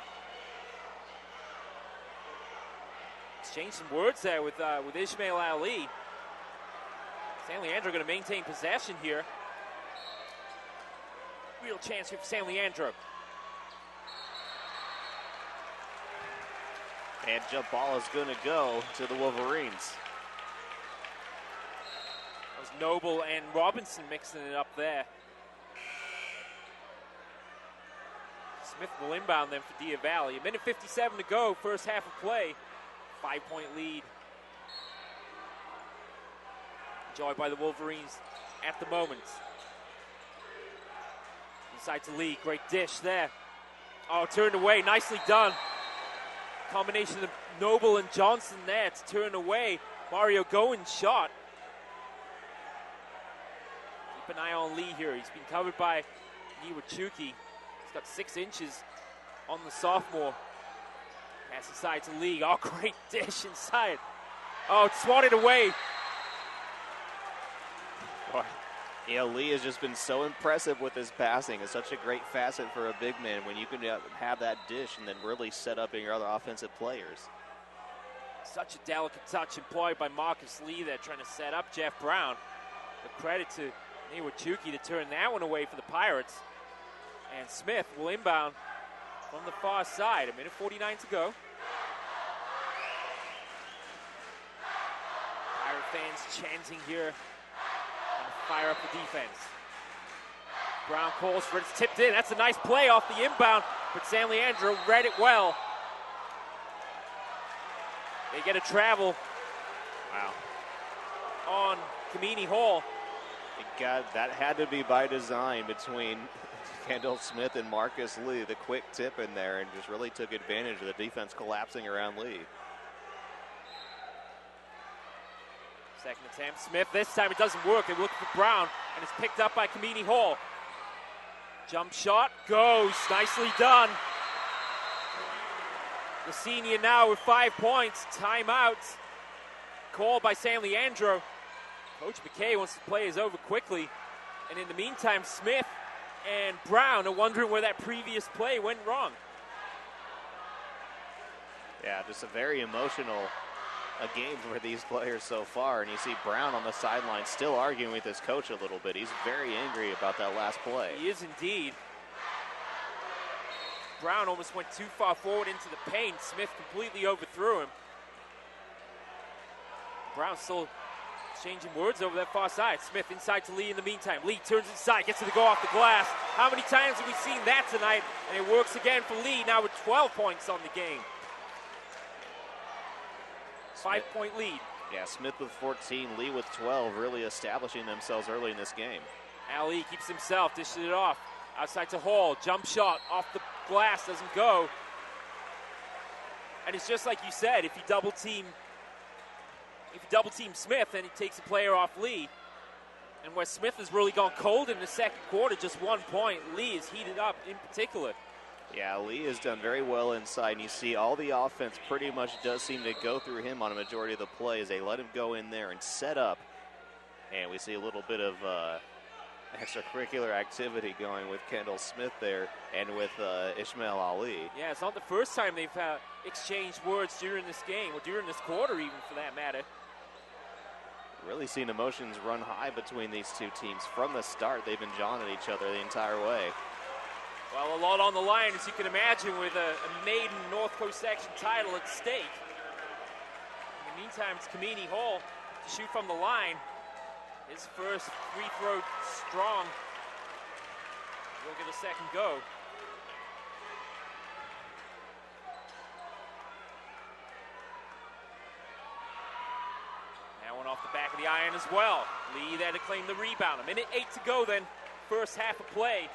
exchanged some words there with Ishmael Ali. San Leandro going to maintain possession here. Real chance here for San Leandro. And jump ball is going to go to the Wolverines. That was Noble and Robinson mixing it up there. Smith will inbound them for Dia Valley. 1:57 to go, first half of play. 5-point lead. Enjoyed by the Wolverines at the moment. Inside to Lee, great dish there. Oh, turned away, nicely done. Combination of Noble and Johnson there to turn away Mario Gowen's shot. Keep an eye on Lee here. He's been covered by Niwachuki. He's got 6 inches on the sophomore. Pass inside to Lee. Oh, great dish inside. Oh, it's swatted away. Boy. You know, Lee has just been so impressive with his passing. It's such a great facet for a big man when you can have that dish and then really set up in your other offensive players. Such a delicate touch employed by Marcus Lee there, trying to set up Jeff Brown. But credit to Niwachuki to turn that one away for the Pirates. And Smith will inbound from the far side. 1:49 to go. Pirate fans chanting here. Fire up the defense. Brown calls for it. It's tipped in. That's a nice play off the inbound, but San Leandro read it well. They get a travel. Wow. On Kamini Hall. That had to be by design between Kendall Smith and Marcus Lee. The quick tip in there and just really took advantage of the defense collapsing around Lee. Second attempt, Smith. This time it doesn't work. They look for Brown, and it's picked up by Kamini Hall. Jump shot goes. Nicely done. The senior now with 5 points. Timeout called by San Leandro. Coach McKay wants the players over quickly. And in the meantime, Smith and Brown are wondering where that previous play went wrong. Yeah, just a very emotional game for these players so far. And you see Brown on the sideline still arguing with his coach a little bit. He's very angry about that last play. He is indeed. Brown almost went too far forward into the paint. Smith completely overthrew him. Brown still exchanging words over that far side. Smith inside to Lee in the meantime. Lee turns inside, gets it to go off the glass. How many times have we seen that tonight? And it works again for Lee, now with 12 points on the game. 5-point lead. Yeah, Smith with 14, Lee with 12, really establishing themselves early in this game. Ali keeps himself, dishes it off. Outside to Hall, jump shot off the glass, doesn't go. And it's just like you said, if you double team Smith, then he takes a player off Lee. And where Smith has really gone cold in the second quarter, just 1 point, Lee is heated up in particular. Yeah, Lee has done very well inside, and you see all the offense pretty much does seem to go through him on a majority of the plays. They let him go in there and set up, and we see a little bit of extracurricular activity going with Kendall Smith there and with Ishmael Ali. Yeah, it's not the first time they've exchanged words during this game, or during this quarter even for that matter. Really seen emotions run high between these two teams. From the start, they've been jawing at each other the entire way. Well, a lot on the line, as you can imagine, with a maiden North Coast section title at stake. In the meantime, it's Kamini Hall to shoot from the line. His first free throw strong. He'll get a second go. That one off the back of the iron as well. Lee there to claim the rebound. 1:08 to go then. First half of play.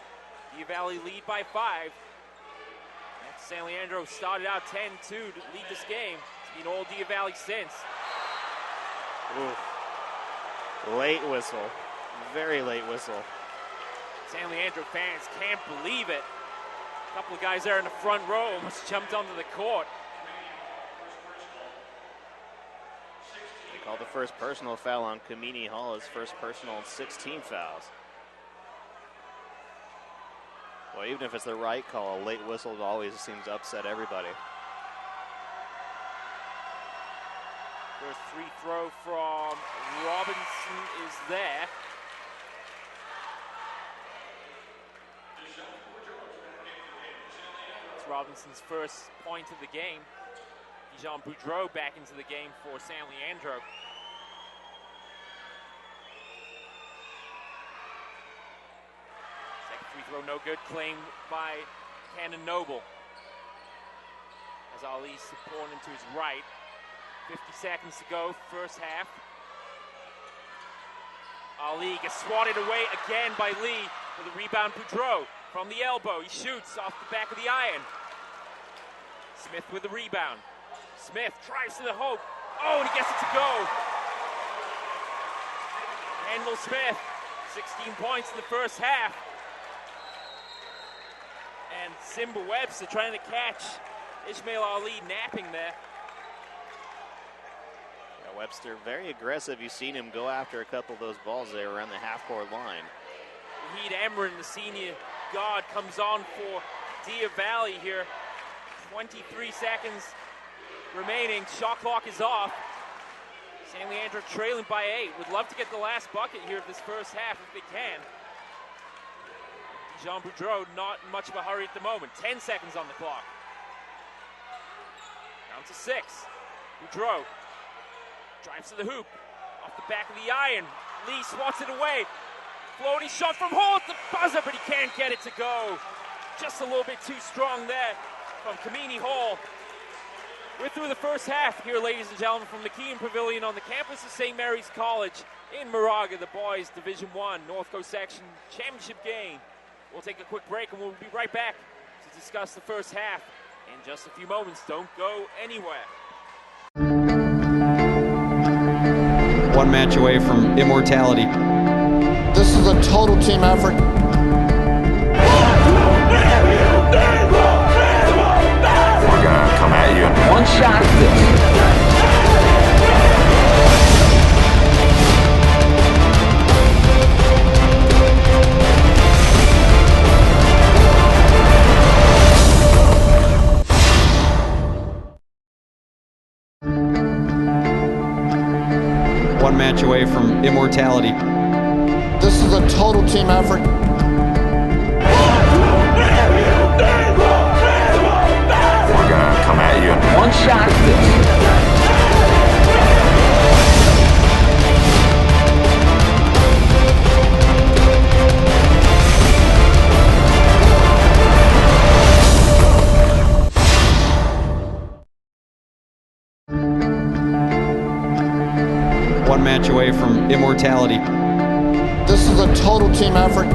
Dea Valley lead by 5. And San Leandro started out 10-2 to lead this game. It's been all Dea Valley since. Ooh. Late whistle. Very late whistle. San Leandro fans can't believe it. A couple of guys there in the front row almost jumped onto the court. They called the first personal foul on Kamini Hall, his first personal and 16 fouls. Well, even if it's the right call, a late whistle always seems to upset everybody. First free throw from Robinson is there. It's Robinson's first point of the game. Dijon Boudreau back into the game for San Leandro. Second free throw no good, claimed by Cannon Noble. As Ali's supporting him to his right. 50 seconds to go, first half. Ali gets swatted away again by Lee with a rebound. Boudreau from the elbow. He shoots off the back of the iron. Smith with the rebound. Smith drives to the hoop. Oh, and he gets it to go. Kendall Smith, 16 points in the first half. And Simba Webster trying to catch Ishmael Ali napping there. Webster very aggressive. You've seen him go after a couple of those balls there around the half-court line. Heat Emron, the senior guard, comes on for Dea Valley here. 23 seconds remaining. Shot clock is off. San Leandro trailing by 8. Would love to get the last bucket here of this first half if they can. Dijon Boudreau not in much of a hurry at the moment. 10 seconds on the clock. Down to 6. Boudreau drives to the hoop, off the back of the iron. Lee swats it away. Floating shot from Hall at the buzzer, but he can't get it to go. Just a little bit too strong there from Kamini Hall. We're through the first half here, ladies and gentlemen, from the McKeon Pavilion on the campus of St. Mary's College in Moraga, the boys Division I North Coast Section Championship game. We'll take a quick break and we'll be right back to discuss the first half in just a few moments. Don't go anywhere. One match away from immortality. This is a total team effort. We're gonna come at you. One shot. One match away from immortality. This is a total team effort. We're gonna come at you. One shot. One match away from immortality. This is a total team effort.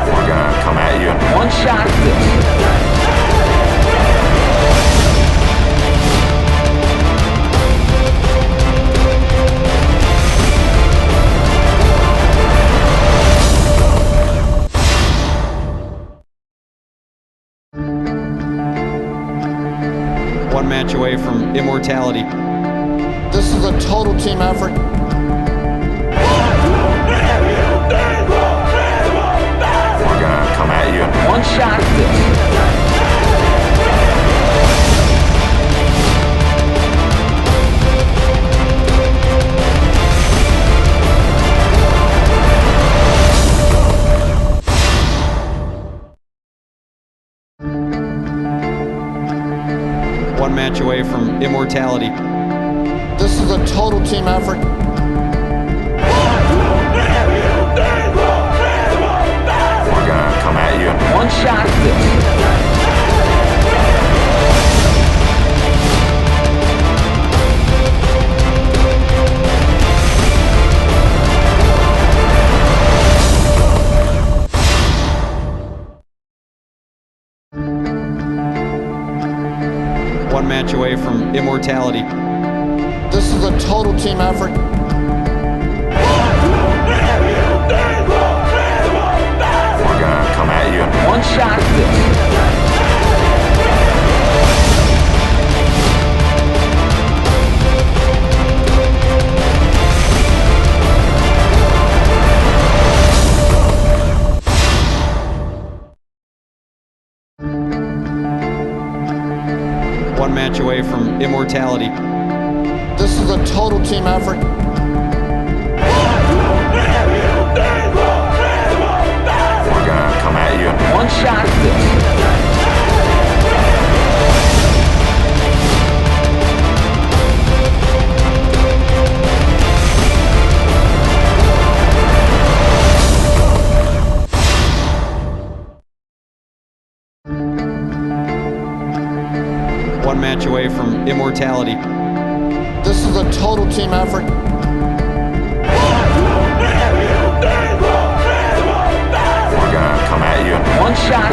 We're gonna come at you. One shot. One match away from immortality. This is a total team effort. We're gonna come at you. One shot. One match away from immortality. This is a total team effort. We're gonna come at you. One shot. One match away from immortality. This is a total team effort. We're gonna come at you. One shot. One match away from immortality. This is a total team effort. We're gonna come at you. One shot. One match away from immortality. This is a total team effort. We're gonna come at you. One shot.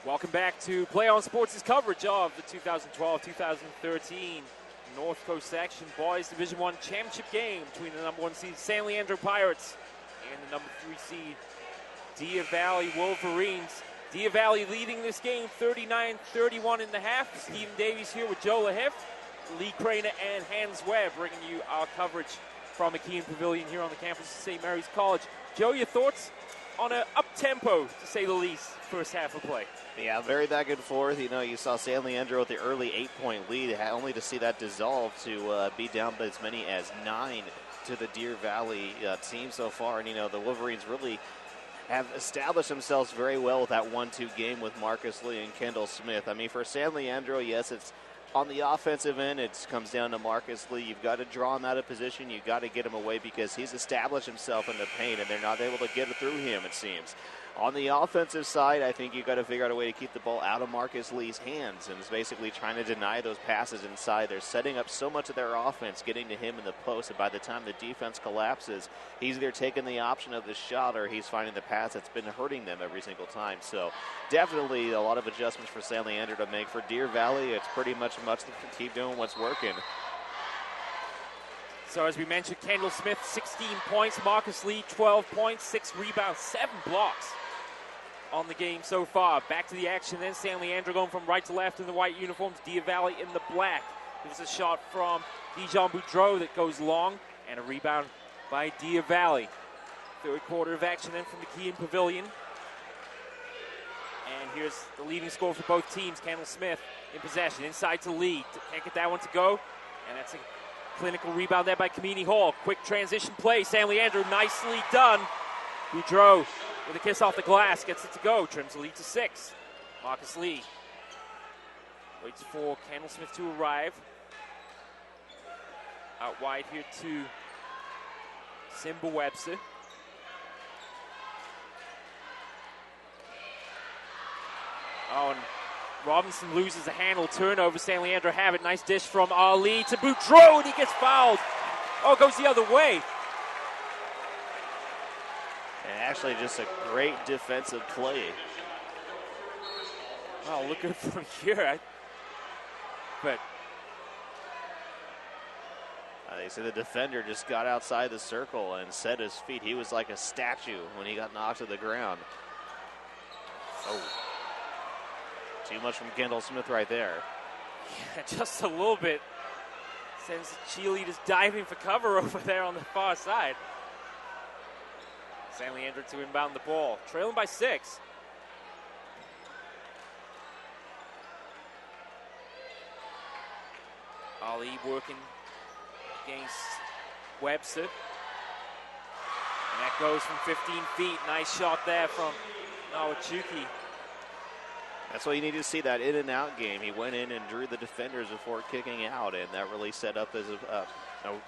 Welcome back to Play On Sports' coverage of the 2012-2013 North Coast Section Boys Division I Championship game between the number 1 seed San Leandro Pirates and the number 3 seed Deer Valley Wolverines. Deer Valley leading this game 39-31 in the half. Stephen Davies here with Joe LaHift, Lee Craner, and Hans Webb bringing you our coverage from McKeon Pavilion here on the campus of St. Mary's College. Joe, your thoughts on an up-tempo, to say the least, first half of play? Yeah, very back and forth. You know, you saw San Leandro with the early 8-point lead, only to see that dissolve to be down by as many as 9 to the Deer Valley team so far. And, you know, the Wolverines really have established themselves very well with that 1-2 game with Marcus Lee and Kendall Smith. I mean, for San Leandro, yes, it's on the offensive end, it comes down to Marcus Lee. You've got to draw him out of position. You've got to get him away because he's established himself in the paint, and they're not able to get it through him, it seems. On the offensive side, I think you've got to figure out a way to keep the ball out of Marcus Lee's hands, and it's basically trying to deny those passes inside. They're setting up so much of their offense, getting to him in the post, and by the time the defense collapses, he's either taking the option of the shot or he's finding the pass that's been hurting them every single time. So definitely a lot of adjustments for San Leandro to make. For Deer Valley, it's pretty much to keep doing what's working. So as we mentioned, Kendall Smith, 16 points. Marcus Lee, 12 points, 6 rebounds, 7 blocks on the game so far. Back to the action then. San Leandro going from right to left in the white uniforms. Deer Valley in the black. There's a shot from Dijon Boudreau that goes long, and a rebound by Deer Valley. Third quarter of action then from McKeon Pavilion. And here's the leading scorer for both teams, Kendall Smith in possession. Inside to Lee. Can't get that one to go. And that's a clinical rebound there by Kamini Hall. Quick transition play. San Leandro nicely done. Boudreau with a kiss off the glass, gets it to go, trims the lead to 6. Marcus Lee waits for Kendall Smith to arrive. Out wide here to Simba Webster. Oh, and Robinson loses a handle, turnover. San Leandro have it. Nice dish from Ali to Boudreau, and he gets fouled. Oh, it goes the other way. And actually just a great defensive play. Oh, look at it from here. But they say the defender just got outside the circle and set his feet. He was like a statue when he got knocked to the ground. Oh. Too much from Kendall Smith right there. Yeah, just a little bit. Sends the cheerleaders diving for cover over there on the far side. San Leandro to inbound the ball. Trailing by 6. Ali working against Webster. And that goes from 15 feet. Nice shot there from Nawachuki. That's what you need to see, that in and out game. He went in and drew the defenders before kicking out, and that really set up as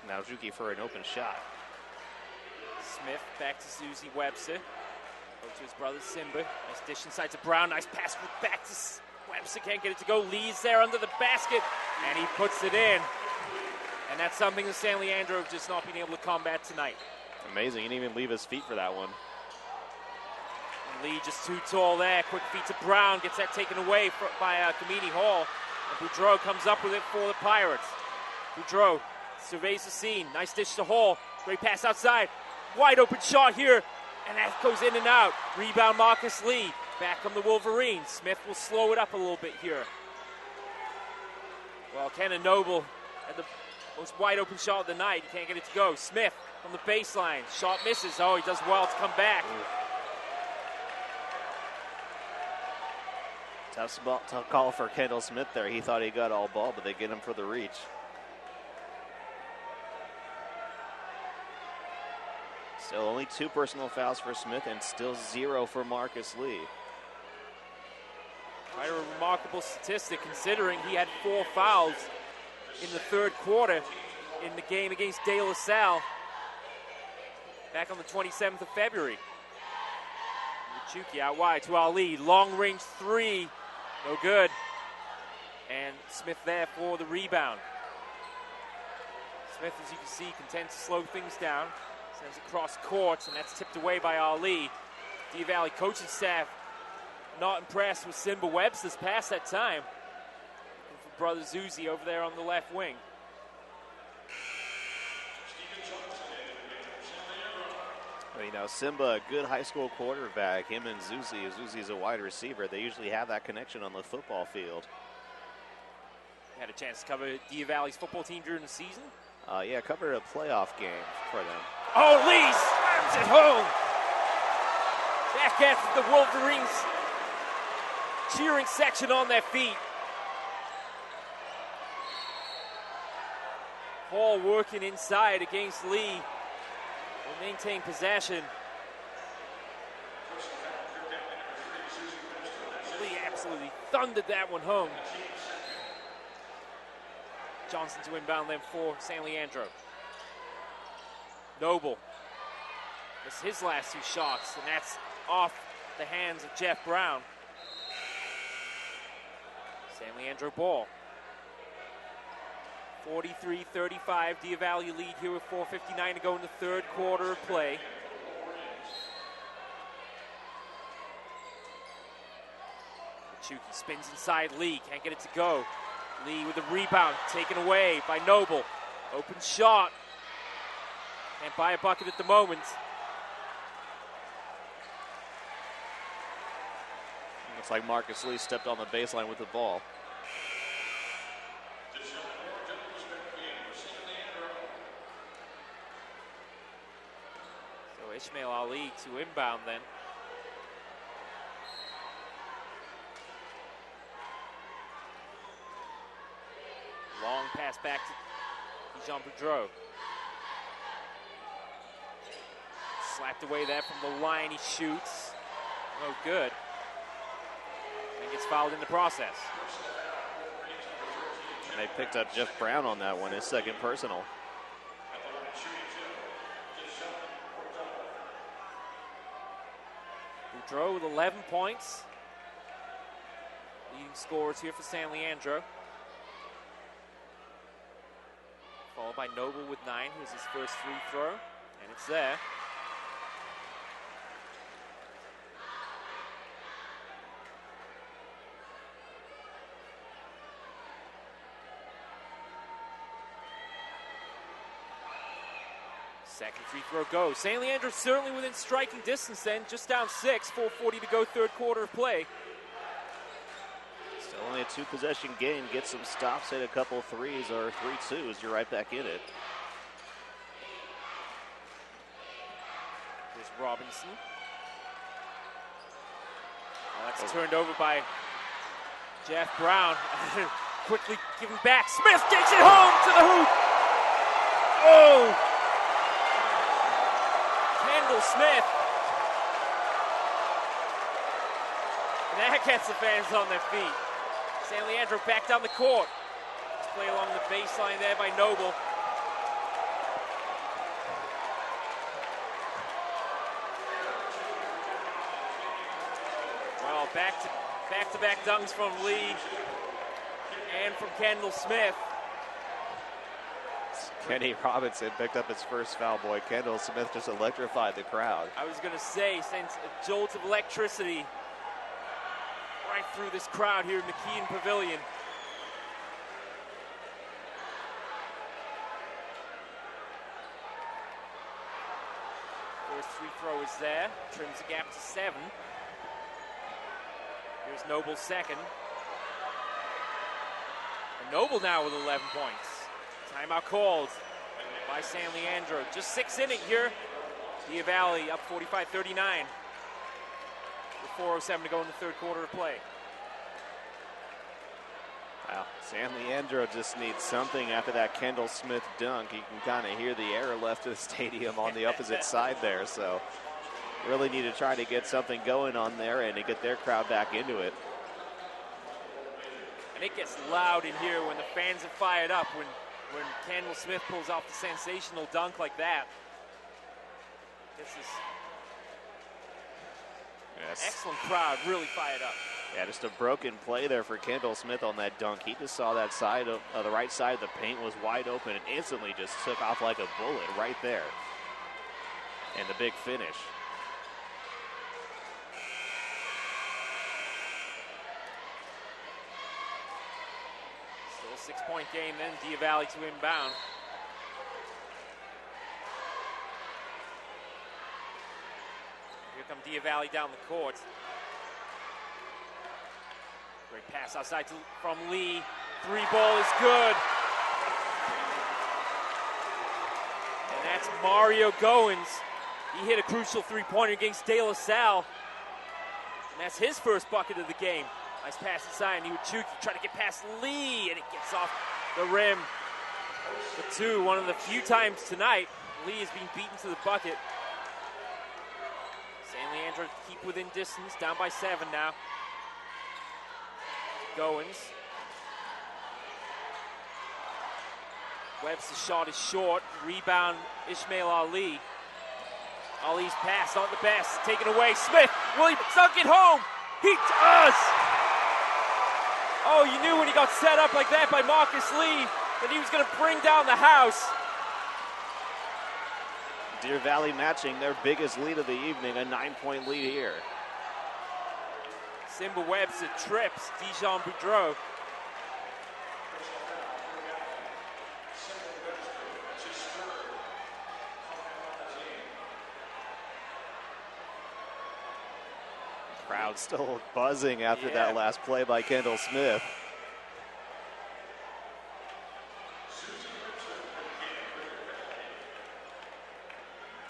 Nawachuki for an open shot. Smith back to Susie Webster. Go to his brother Simba. Nice dish inside to Brown. Nice pass back to Webster. Can't get it to go. Lee's there under the basket. And he puts it in. And that's something that San Leandro have just not been able to combat tonight. Amazing. He didn't even leave his feet for that one. And Lee just too tall there. Quick feet to Brown. Gets that taken away by Kamini Hall. And Boudreau comes up with it for the Pirates. Boudreau surveys the scene. Nice dish to Hall. Great pass outside. Wide open shot here, and that goes in and out. Rebound Marcus Lee. Back from the Wolverines. Smith will slow it up a little bit here. Well, Kenan Noble had the most wide open shot of the night. He can't get it to go. Smith from the baseline. Shot misses. Oh, he does well to come back. Tough call for Kendall Smith there. He thought he got all ball, but they get him for the reach. Still only 2 personal fouls for Smith and still 0 for Marcus Lee. Quite a remarkable statistic considering he had 4 fouls in the third quarter in the game against De La Salle back on the 27th of February. Chuki out wide to Ali. Long range 3. No good. And Smith there for the rebound. Smith, as you can see, can tend to slow things down. Sends across court, and that's tipped away by Ali. Deer Valley coaching staff not impressed with Simba Webster's pass that time. Looking for brother Zuzi over there on the left wing. Well, you know, Simba, a good high school quarterback. Him and Zuzi. Zuzi's a wide receiver. They usually have that connection on the football field. Had a chance to cover Dia Valley's football team during the season. Yeah, covered a playoff game for them. Oh, Lee slams it home. That gets the Wolverines cheering section on their feet. Hall working inside against Lee. Will maintain possession. Lee absolutely thundered that one home. Johnson to inbound them for San Leandro. Noble missed his last two shots, and that's off the hands of Jeff Brown. San Leandro ball. 43-35, Dia Valley lead here with 4:59 to go in the third quarter of play. Chuki spins inside Lee, can't get it to go. Lee with a rebound, taken away by Noble. Open shot. Can't buy a bucket at the moment. Looks like Marcus Lee stepped on the baseline with the ball. So Ishmael Ali to inbound then. Long pass back to Jean Boudreau. Slapped away there from the line, he shoots. No good. And gets fouled in the process. And they picked up Jeff Brown on that one, his second personal. Boudreau with 11 points. Leading scorers here for San Leandro. Followed by Noble with 9, who's his first free throw. And it's there. Second free throw goes. San Leandro certainly within striking distance then, just down 6, 4:40 to go, third quarter of play. Still only a 2-possession game. Get some stops, hit a couple threes or 3-2s. You're right back in it. Here's Robinson. Oh, that's turned over by Jeff Brown. Quickly given back. Smith takes it home to the hoop. Oh! Kendall Smith. And that gets the fans on their feet. San Leandro back down the court. Let's play along the baseline there by Noble. Well, back-to-back dunks from Lee and from Kendall Smith. Kenny Robinson picked up his first foul. Boy, Kendall Smith just electrified the crowd. I was going to say, sends a jolt of electricity right through this crowd here in McKeon Pavilion. First free throw is there, trims the gap to 7. Here's Noble's second. And Noble now with 11 points. Timeout called by San Leandro. Just 6 in it here. Dia Valley up 45-39. With 4:07 to go in the third quarter of play. Wow, San Leandro just needs something after that Kendall Smith dunk. You can kind of hear the air left of the stadium on the opposite side there. So really need to try to get something going on there and to get their crowd back into it. And it gets loud in here when the fans are fired up, when Kendall Smith pulls off the sensational dunk like that. This is excellent crowd, really fired up. Yeah, just a broken play there for Kendall Smith on that dunk. He just saw that side of the right side of the paint was wide open and instantly just took off like a bullet right there. And the big finish. 6-point game then, Deer Valley to inbound. Here come Deer Valley down the court. Great pass outside from Lee. 3 ball is good. And that's Mario Goins. He hit a crucial 3-pointer against De La Salle. And that's his first bucket of the game. Nice pass inside, and Iwachuki trying to get past Lee, and it gets off the rim. For 2, one of the few times tonight, Lee is being beaten to the bucket. San Leandro keep within distance, down by 7 now. Goins. Webster's shot is short. Rebound, Ishmael Ali. Ali's pass, not the best. Taken away. Smith, will he dunk it home? He does! Oh, you knew when he got set up like that by Marcus Lee that he was going to bring down the house. Deer Valley matching their biggest lead of the evening, a 9-point lead here. Simba Webster trips Dijon Boudreau. Crowd still buzzing after that last play by Kendall Smith.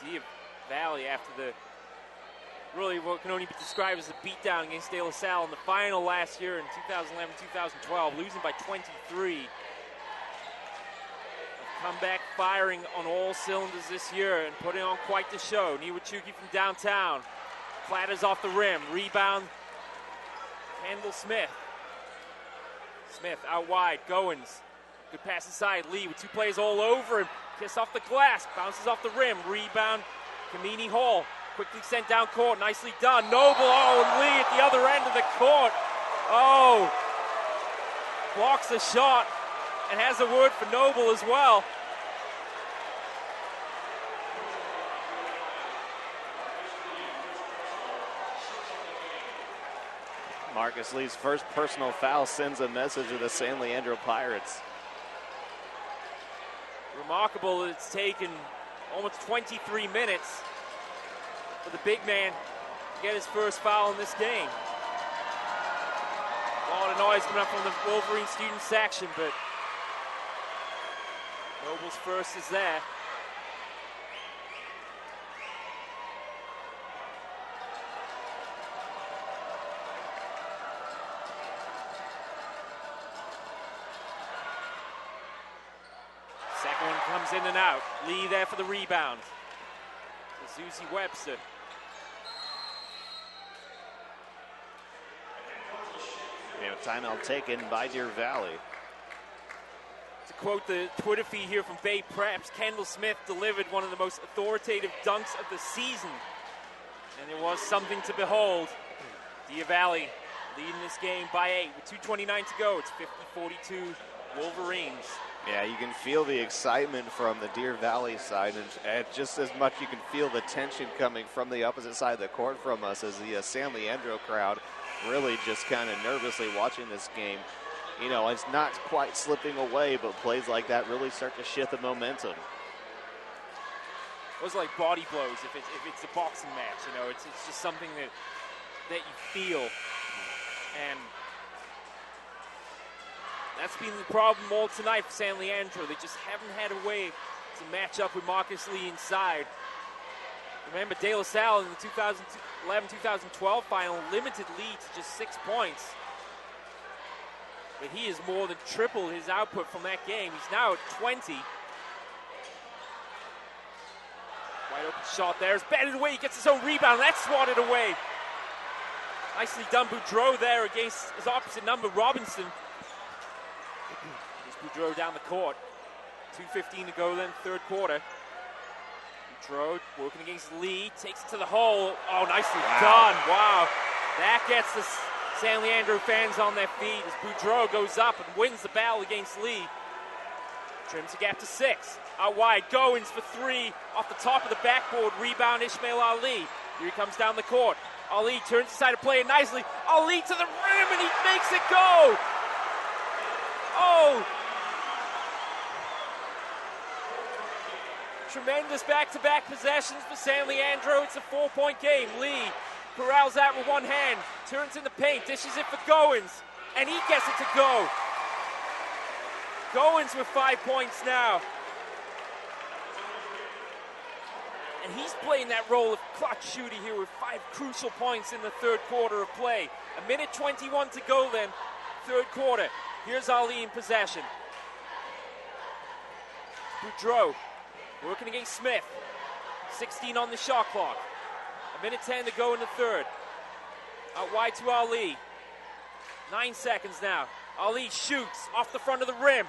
Deer Valley after the really what can only be described as a beatdown against De La Salle in the final last year in 2011-2012, losing by 23. Come back firing on all cylinders this year and putting on quite the show. Iwachuki from downtown. Platters off the rim. Rebound. Kendall Smith. Smith out wide. Goins. Good pass inside. Lee with 2 players all over him. Kiss off the glass. Bounces off the rim. Rebound. Kamini Hall. Quickly sent down court. Nicely done. Noble. Oh, and Lee at the other end of the court. Oh. Blocks the shot and has a word for Noble as well. Marcus Lee's first personal foul sends a message to the San Leandro Pirates. Remarkable that it's taken almost 23 minutes for the big man to get his first foul in this game. A lot of noise coming up from the Wolverine student section, but Noble's first is there. Second one comes in and out. Lee there for the rebound. Susie Webster. We have a timeout taken by Deer Valley. To quote the Twitter feed here from Bay Preps, Kendall Smith delivered one of the most authoritative dunks of the season. And it was something to behold. Deer Valley leading this game by 8 with 2:29 to go. It's 50-42 Wolverines. Yeah, you can feel the excitement from the Deer Valley side, and just as much you can feel the tension coming from the opposite side of the court from us as the San Leandro crowd really just kind of nervously watching this game. You know, it's not quite slipping away, but plays like that really start to shift the momentum. Those are like body blows if it's a boxing match, you know, it's just something that you feel. And that's been the problem all tonight for San Leandro. They just haven't had a way to match up with Marcus Lee inside. Remember, De La Salle in the 2011-2012 final limited Lee to just 6 points. But he has more than tripled his output from that game. He's now at 20. Wide open shot there. It's batted away. He gets his own rebound. That's swatted away. Nicely done, Boudreau there against his opposite number, Robinson. Boudreau down the court. 2:15 to go then, third quarter. Boudreau working against Lee, takes it to the hole. Oh, nicely done. Wow. That gets the San Leandro fans on their feet as Boudreau goes up and wins the battle against Lee. Trims the gap to 6. Out wide, Goins for 3 off the top of the backboard. Rebound, Ishmael Ali. Here he comes down the court. Ali turns aside to play it nicely. Ali to the rim, and he makes it go. Oh, Tremendous back-to-back possessions for San Leandro. It's a 4-point game. Lee corrals that with one hand, turns in the paint, dishes it for Goins, and he gets it to go. Goins with 5 points now. And he's playing that role of clutch shooter here with 5 crucial points in the third quarter of play. 1:21 to go then, third quarter. Here's Ali in possession. Boudreau working against Smith. 16 on the shot clock. 1:10 to go in the third. Out wide to Ali. 9 seconds now. Ali shoots off the front of the rim.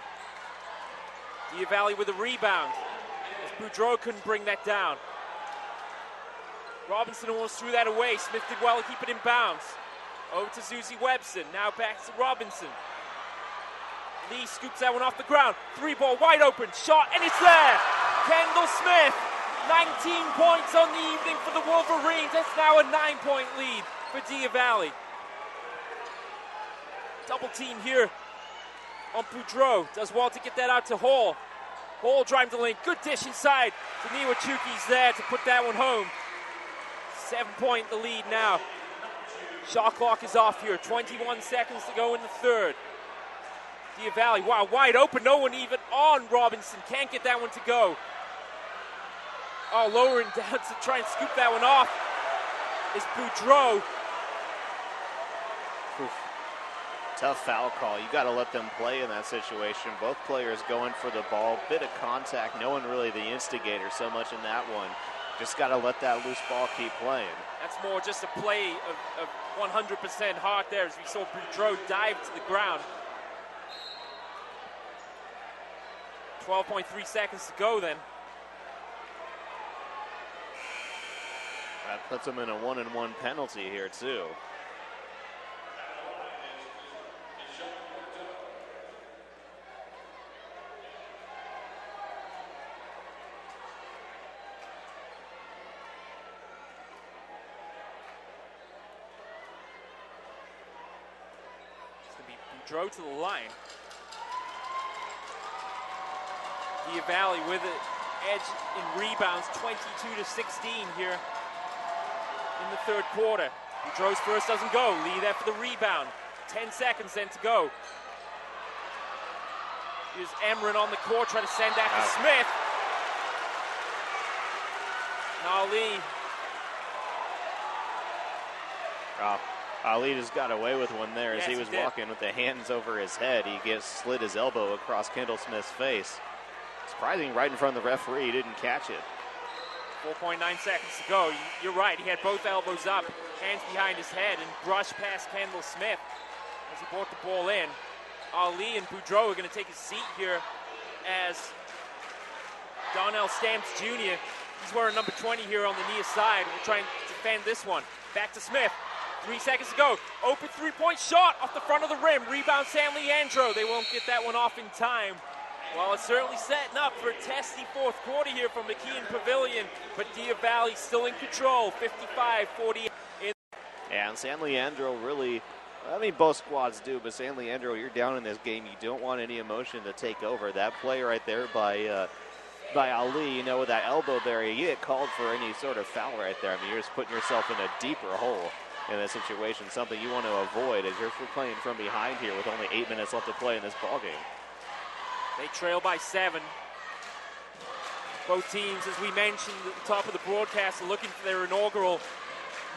Diavali with a rebound. As Boudreau couldn't bring that down. Robinson almost threw that away. Smith did well to keep it in bounds. Over to Susie Webson. Now back to Robinson. Lee scoops that one off the ground. 3-ball wide open. Shot, and it's there. Kendall Smith. 19 points on the evening for the Wolverines. That's now a 9-point lead for Diavali. Double team here on Boudreau. Does well to get that out to Hall. Hall driving the lane. Good dish inside. Taniwachuki's there to put that one home. 7-point the lead now. Shot clock is off here. 21 seconds to go in the third. Diavali, wow, wide open. No one even on Robinson. Can't get that one to go. Oh, lowering down to try and scoop that one off is Boudreau. Tough foul call. You got to let them play in that situation. Both players going for the ball. Bit of contact. No one really the instigator so much in that one. Just got to let that loose ball keep playing. That's more just a play of 100% heart there as we saw Boudreau dive to the ground. 12.3 seconds to go then. That puts them in a 1-and-1 penalty here too. Boudreau to the line. Diavali with an edge in rebounds, 22-16 here in the third quarter. Boudreau's first doesn't go. Lee there for the rebound. 10 seconds then to go. Here's Emran on the court trying to send that to Smith. Now Lee. Ali just got away with one there as he was walking with the hands over his head. He slid his elbow across Kendall Smith's face. Surprising, right in front of the referee, he didn't catch it. 4.9 seconds to go. You're right, he had both elbows up, hands behind his head, and brushed past Kendall Smith as he brought the ball in. Ali and Boudreau are going to take a seat here as Donnell Stamps Jr. He's wearing number 20 here on the near side. We'll try and defend this one. Back to Smith. 3 seconds to go. Open three-point shot off the front of the rim. Rebound San Leandro. They won't get that one off in time. Well, it's certainly setting up for a testy fourth quarter here from McKeon Pavilion, but Diavali still in control, 55-48. Yeah, and San Leandro really, I mean, both squads do, but San Leandro, you're down in this game. You don't want any emotion to take over. That play right there by Ali, you know, with that elbow there, you get called for any sort of foul right there. I mean, you're just putting yourself in a deeper hole in this situation, something you want to avoid as you're playing from behind here with only 8 minutes left to play in this ballgame. They trail by 7. Both teams, as we mentioned at the top of the broadcast, are looking for their inaugural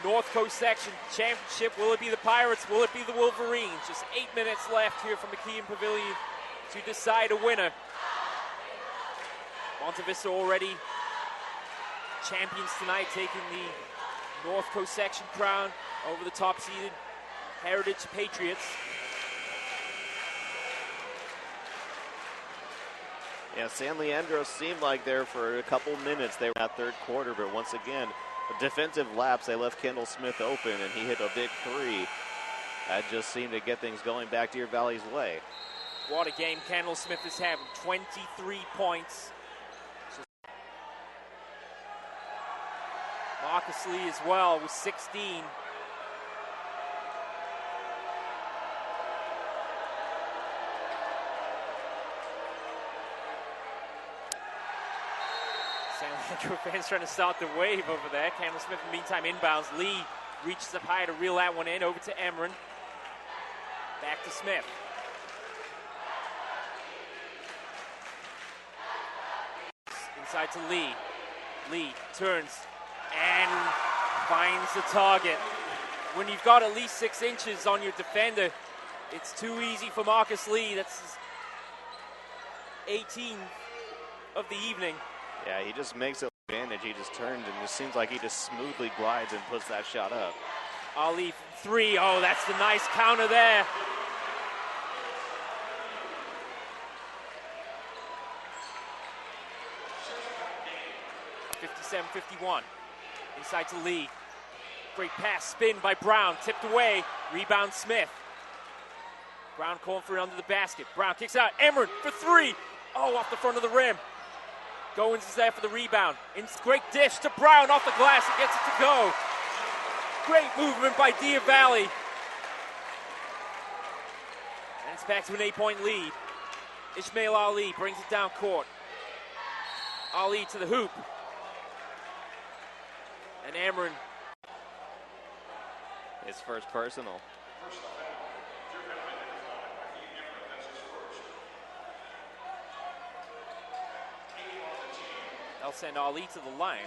North Coast Section Championship. Will it be the Pirates? Will it be the Wolverines? Just 8 minutes left here from McKeon Pavilion to decide a winner. Monte Vista already champions tonight, taking the North Coast Section crown over the top-seeded Heritage Patriots. Yeah, San Leandro seemed like there for a couple minutes. They were in that third quarter, but once again, a defensive lapse. They left Kendall Smith open, and he hit a big three. That just seemed to get things going back Deer Valley's way. What a game Kendall Smith is having. 23 points. Marcus Lee as well with 16. San Leandro fans trying to start the wave over there. Campbell Smith, in the meantime, inbounds. Lee reaches up high to reel that one in. Over to Emron. Back to Smith. Inside to Lee. Lee turns and finds the target. When you've got at least 6 inches on your defender, it's too easy for Marcus Lee. That's his 18th of the evening. Yeah, he just makes it advantage. He just turns and it seems like he just smoothly glides and puts that shot up. Ali from 3. Oh, that's the nice counter there. .57-51. Inside to Lee. Great pass, spin by Brown. Tipped away. Rebound Smith. Brown calling for it under the basket. Brown kicks out. Emron for 3. Oh, off the front of the rim. Goins is there for the rebound. Great dish to Brown off the glass and gets it to go. Great movement by Diavalli. And it's back to an 8-point lead. Ismail Ali brings it down court. Ali to the hoop. And Emron. His first personal. They'll send Ali to the line.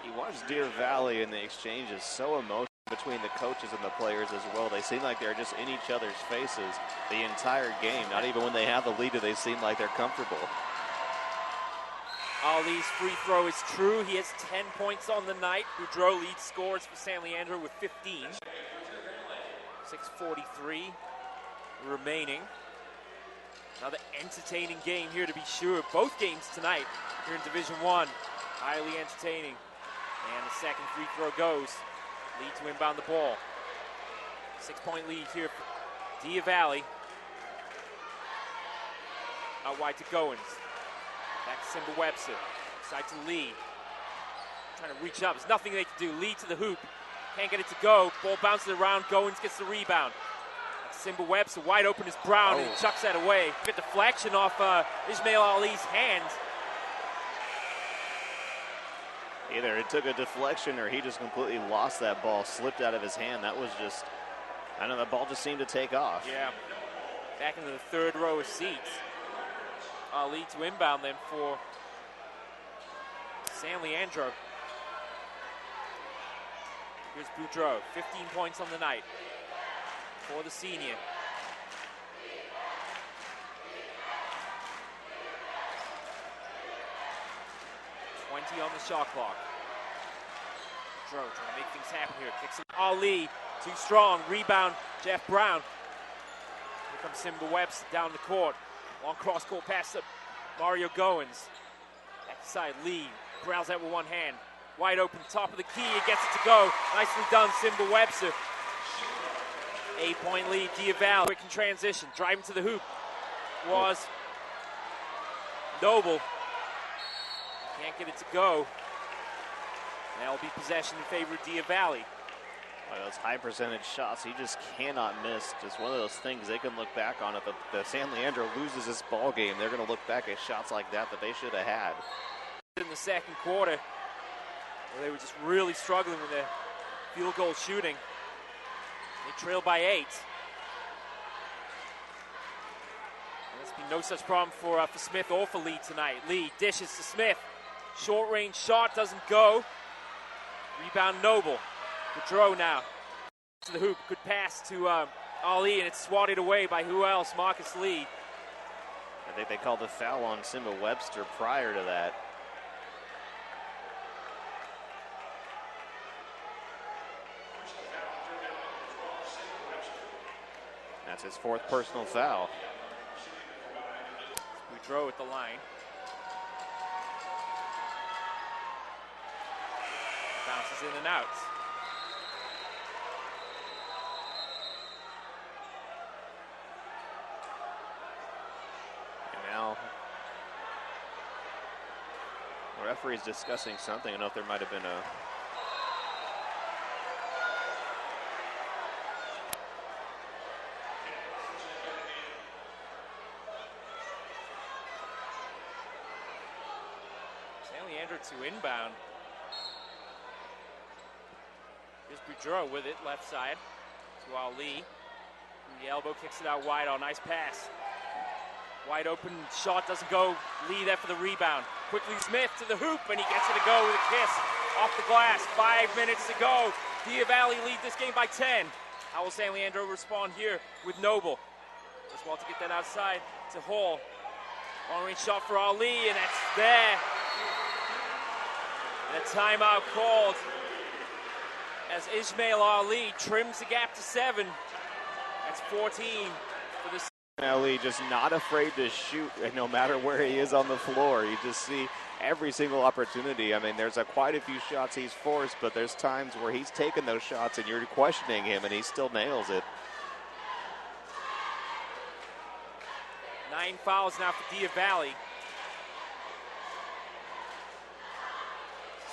You watch Deer Valley, and the exchange is so emotional between the coaches and the players as well. They seem like they're just in each other's faces the entire game. Not even when they have the lead do they seem like they're comfortable. Ali's free throw is true. He has 10 points on the night. Boudreau leads scores for San Leandro with 15. 6:43 remaining. Another entertaining game here to be sure. Both games tonight here in Division I. Highly entertaining. And the second free throw goes. Lead to inbound the ball. 6-point lead here for Diavalli. Out wide to Goins. Back to Simba Webster. Side to Lee. Trying to reach up. There's nothing they can do. Lee to the hoop. Can't get it to go. Ball bounces around. Goins gets the rebound. Simba Webster wide open is Brown and he chucks that away. Good deflection off Ismail Ali's hands. Either it took a deflection or he just completely lost that ball, slipped out of his hand. That was just, I don't know, the ball just seemed to take off. Yeah. Back into the third row of seats. Ali to inbound them for San Leandro. Here's Boudreau, 15 points on the night for the senior. On the shot clock. Boudreau trying to make things happen here. Kicks it. Ali, too strong. Rebound, Jeff Brown. Here comes Simba Webster down the court. Long cross-court pass to Mario Goins. Back side, Lee growls out with one hand. Wide open, top of the key. He gets it to go. Nicely done, Simba Webster. 8-point lead, Diavalli. Quick in transition. Driving to the hoop was Noble. Can't get it to go. That'll be possession in favor of Diavalli. Those high percentage shots, he just cannot miss. Just one of those things they can look back on. If the San Leandro loses this ball game, they're going to look back at shots like that they should have had. In the second quarter, where they were just really struggling with their field goal shooting. They trailed by 8. There's been no such problem for Smith or for Lee tonight. Lee dishes to Smith. Short range shot doesn't go. Rebound Noble. Boudreau now to the hoop. Good pass to Ali, and it's swatted away by who else? Marcus Lee. I think they called the foul on Simba Webster prior to that. That's his 4th personal foul. Boudreau at the line. Bounces in and out. And now the referee's discussing something. I don't know if there might have been a Leandro to inbound. Here's Boudreau with it, left side to Ali. The elbow kicks it out wide. Oh, nice pass. Wide open shot doesn't go. Lee there for the rebound. Quickly Smith to the hoop, and he gets it to go with a kiss off the glass. 5 minutes to go. Dia Valley lead this game by 10. How will San Leandro respond here with Noble? Just want to get that outside to Hall. Long-range shot for Ali, and that's there. And a timeout called as Ismail Ali trims the gap to 7. That's 14 for the. Ali just not afraid to shoot, and no matter where he is on the floor. You just see every single opportunity. I mean, there's quite a few shots he's forced, but there's times where he's taken those shots and you're questioning him, and he still nails it. 9 fouls now for Dia Valley.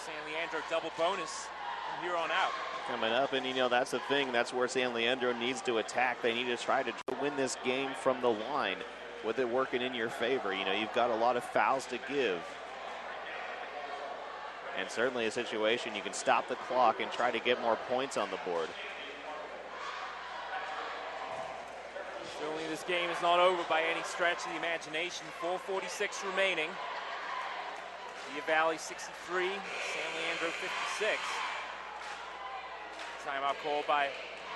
San Leandro double bonus from here on out. Coming up, and that's the thing. That's where San Leandro needs to attack. They need to try to win this game from the line with it working in your favor. You've got a lot of fouls to give. And certainly a situation you can stop the clock and try to get more points on the board. Certainly this game is not over by any stretch of the imagination. 4:46 remaining. Dia Valley 63, San Leandro 56. Timeout called by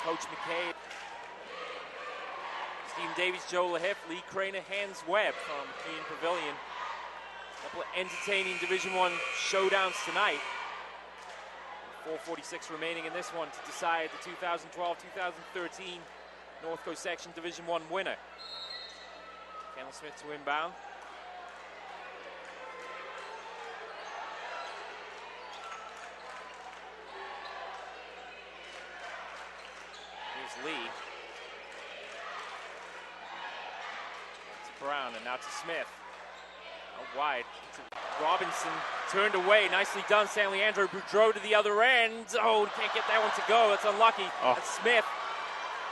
Coach McCabe. Stephen Davies, Joe LaHiff, Lee Craner, Hans Webb from Keene Pavilion. A couple of entertaining Division I showdowns tonight. 4:46 remaining in this one to decide the 2012-2013 North Coast Section Division I winner. Kendall Smith to inbound. Here's Lee. To Brown and now to Smith. Out wide to Robinson. Turned away. Nicely done. San Leandro. Boudreau to the other end. Oh, can't get that one to go. That's unlucky. That's Smith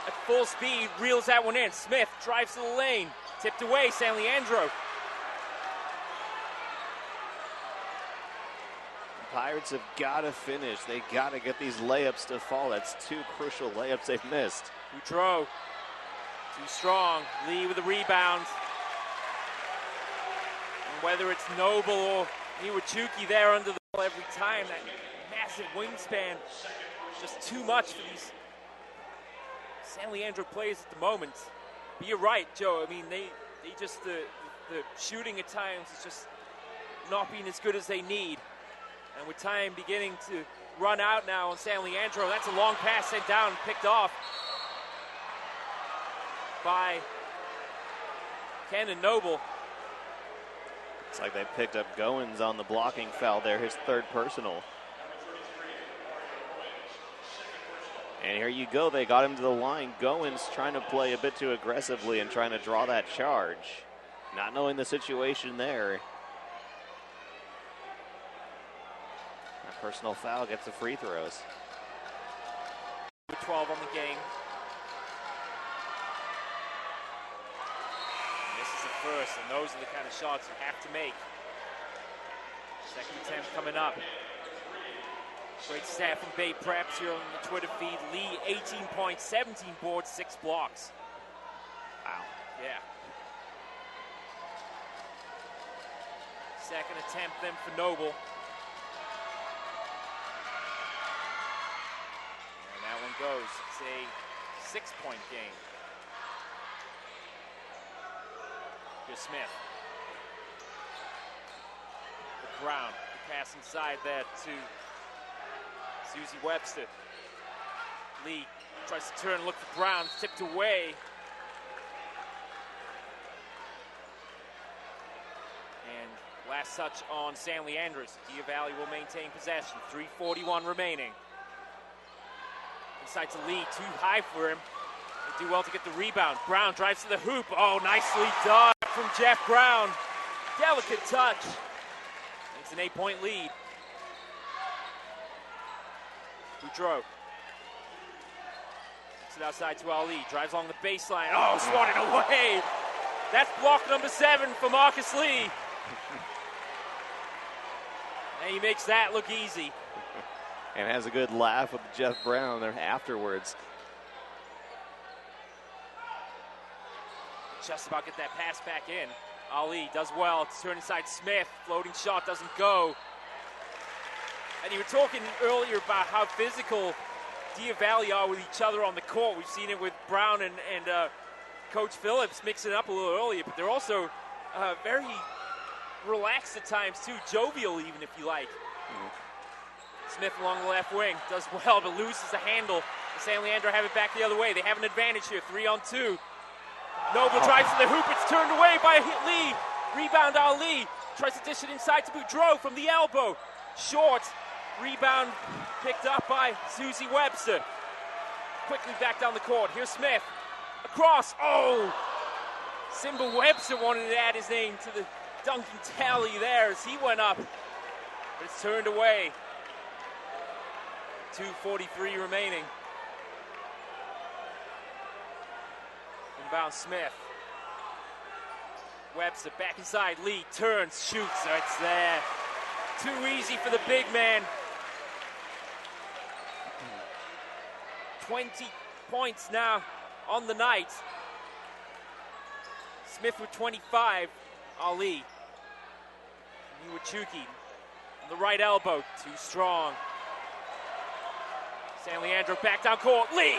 at full speed. Reels that one in. Smith drives to the lane. Tipped away. San Leandro. Pirates have got to finish. They got to get these layups to fall. That's 2 crucial layups they've missed. Boudreau, too strong. Lee with the rebound. And whether it's Noble or Iwachuki there under the ball every time, that massive wingspan, just too much for these San Leandro players at the moment. But you're right, Joe. I mean, they just, the shooting at times is just not being as good as they need. And with time beginning to run out now on San Leandro, that's a long pass sent down and picked off by Ken Noble. It's like they picked up Goins on the blocking foul there, his 3rd personal. And here you go, they got him to the line. Goins trying to play a bit too aggressively and trying to draw that charge. Not knowing the situation there. Personal foul gets the free throws. 12 on the game. And this is the first, and those are the kind of shots you have to make. Second attempt coming up. Great stat from Bay Preps here on the Twitter feed. Lee, 18 points, 17 boards, 6 blocks. Wow. Yeah. Second attempt then for Noble. Goes. It's a 6-point game. Here's Smith. The Brown. The pass inside there to Susie Webster. Lee tries to turn and look for Brown. Tipped away. And last touch on San Leandro. Dia Valley will maintain possession. 3:41 remaining. Inside to Lee, too high for him. They do well to get the rebound. Brown drives to the hoop. Oh, nicely done from Jeff Brown. Delicate touch. It's an 8-point lead. Boudreau. Takes it outside to Ali. Drives along the baseline. Oh, swatted away. That's block number 7 for Marcus Lee. And he makes that look easy. And has a good laugh with Jeff Brown there afterwards. Just about get that pass back in. Ali does well. It's turn inside Smith. Floating shot doesn't go. And you were talking earlier about how physical Dia Valley are with each other on the court. We've seen it with Brown and Coach Phillips mixing it up a little earlier, but they're also very relaxed at times too, jovial even if you like. Smith along the left wing does well, but loses the handle. San Leandro have it back the other way. They have an advantage here, 3-on-2. Noble drives to the hoop. It's turned away by Lee. Rebound Ali. Tries to dish it inside to Boudreau from the elbow. Short. Rebound picked up by Susie Webster. Quickly back down the court. Here's Smith. Across. Oh! Simba Webster wanted to add his name to the dunking tally there as he went up. But it's turned away. 2:43 remaining. Inbound Smith. Webster back inside. Lee turns, shoots. It's there. Too easy for the big man. 20 points now on the night. Smith with 25. Ali. Iwachuki on the right elbow. Too strong. San Leandro back down court. Lee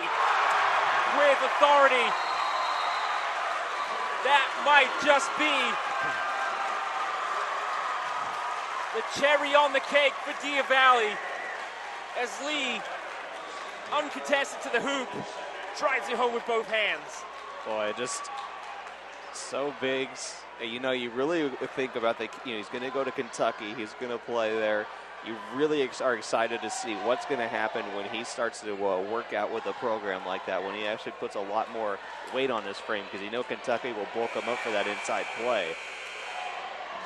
with authority. That might just be the cherry on the cake for Dia Valley as Lee, uncontested to the hoop, drives it home with both hands. Boy, just so big. You know, you really think about he's going to go to Kentucky. He's going to play there. You really are excited to see what's going to happen when he starts to work out with a program like that, when he actually puts a lot more weight on his frame, because you know Kentucky will bulk him up for that inside play.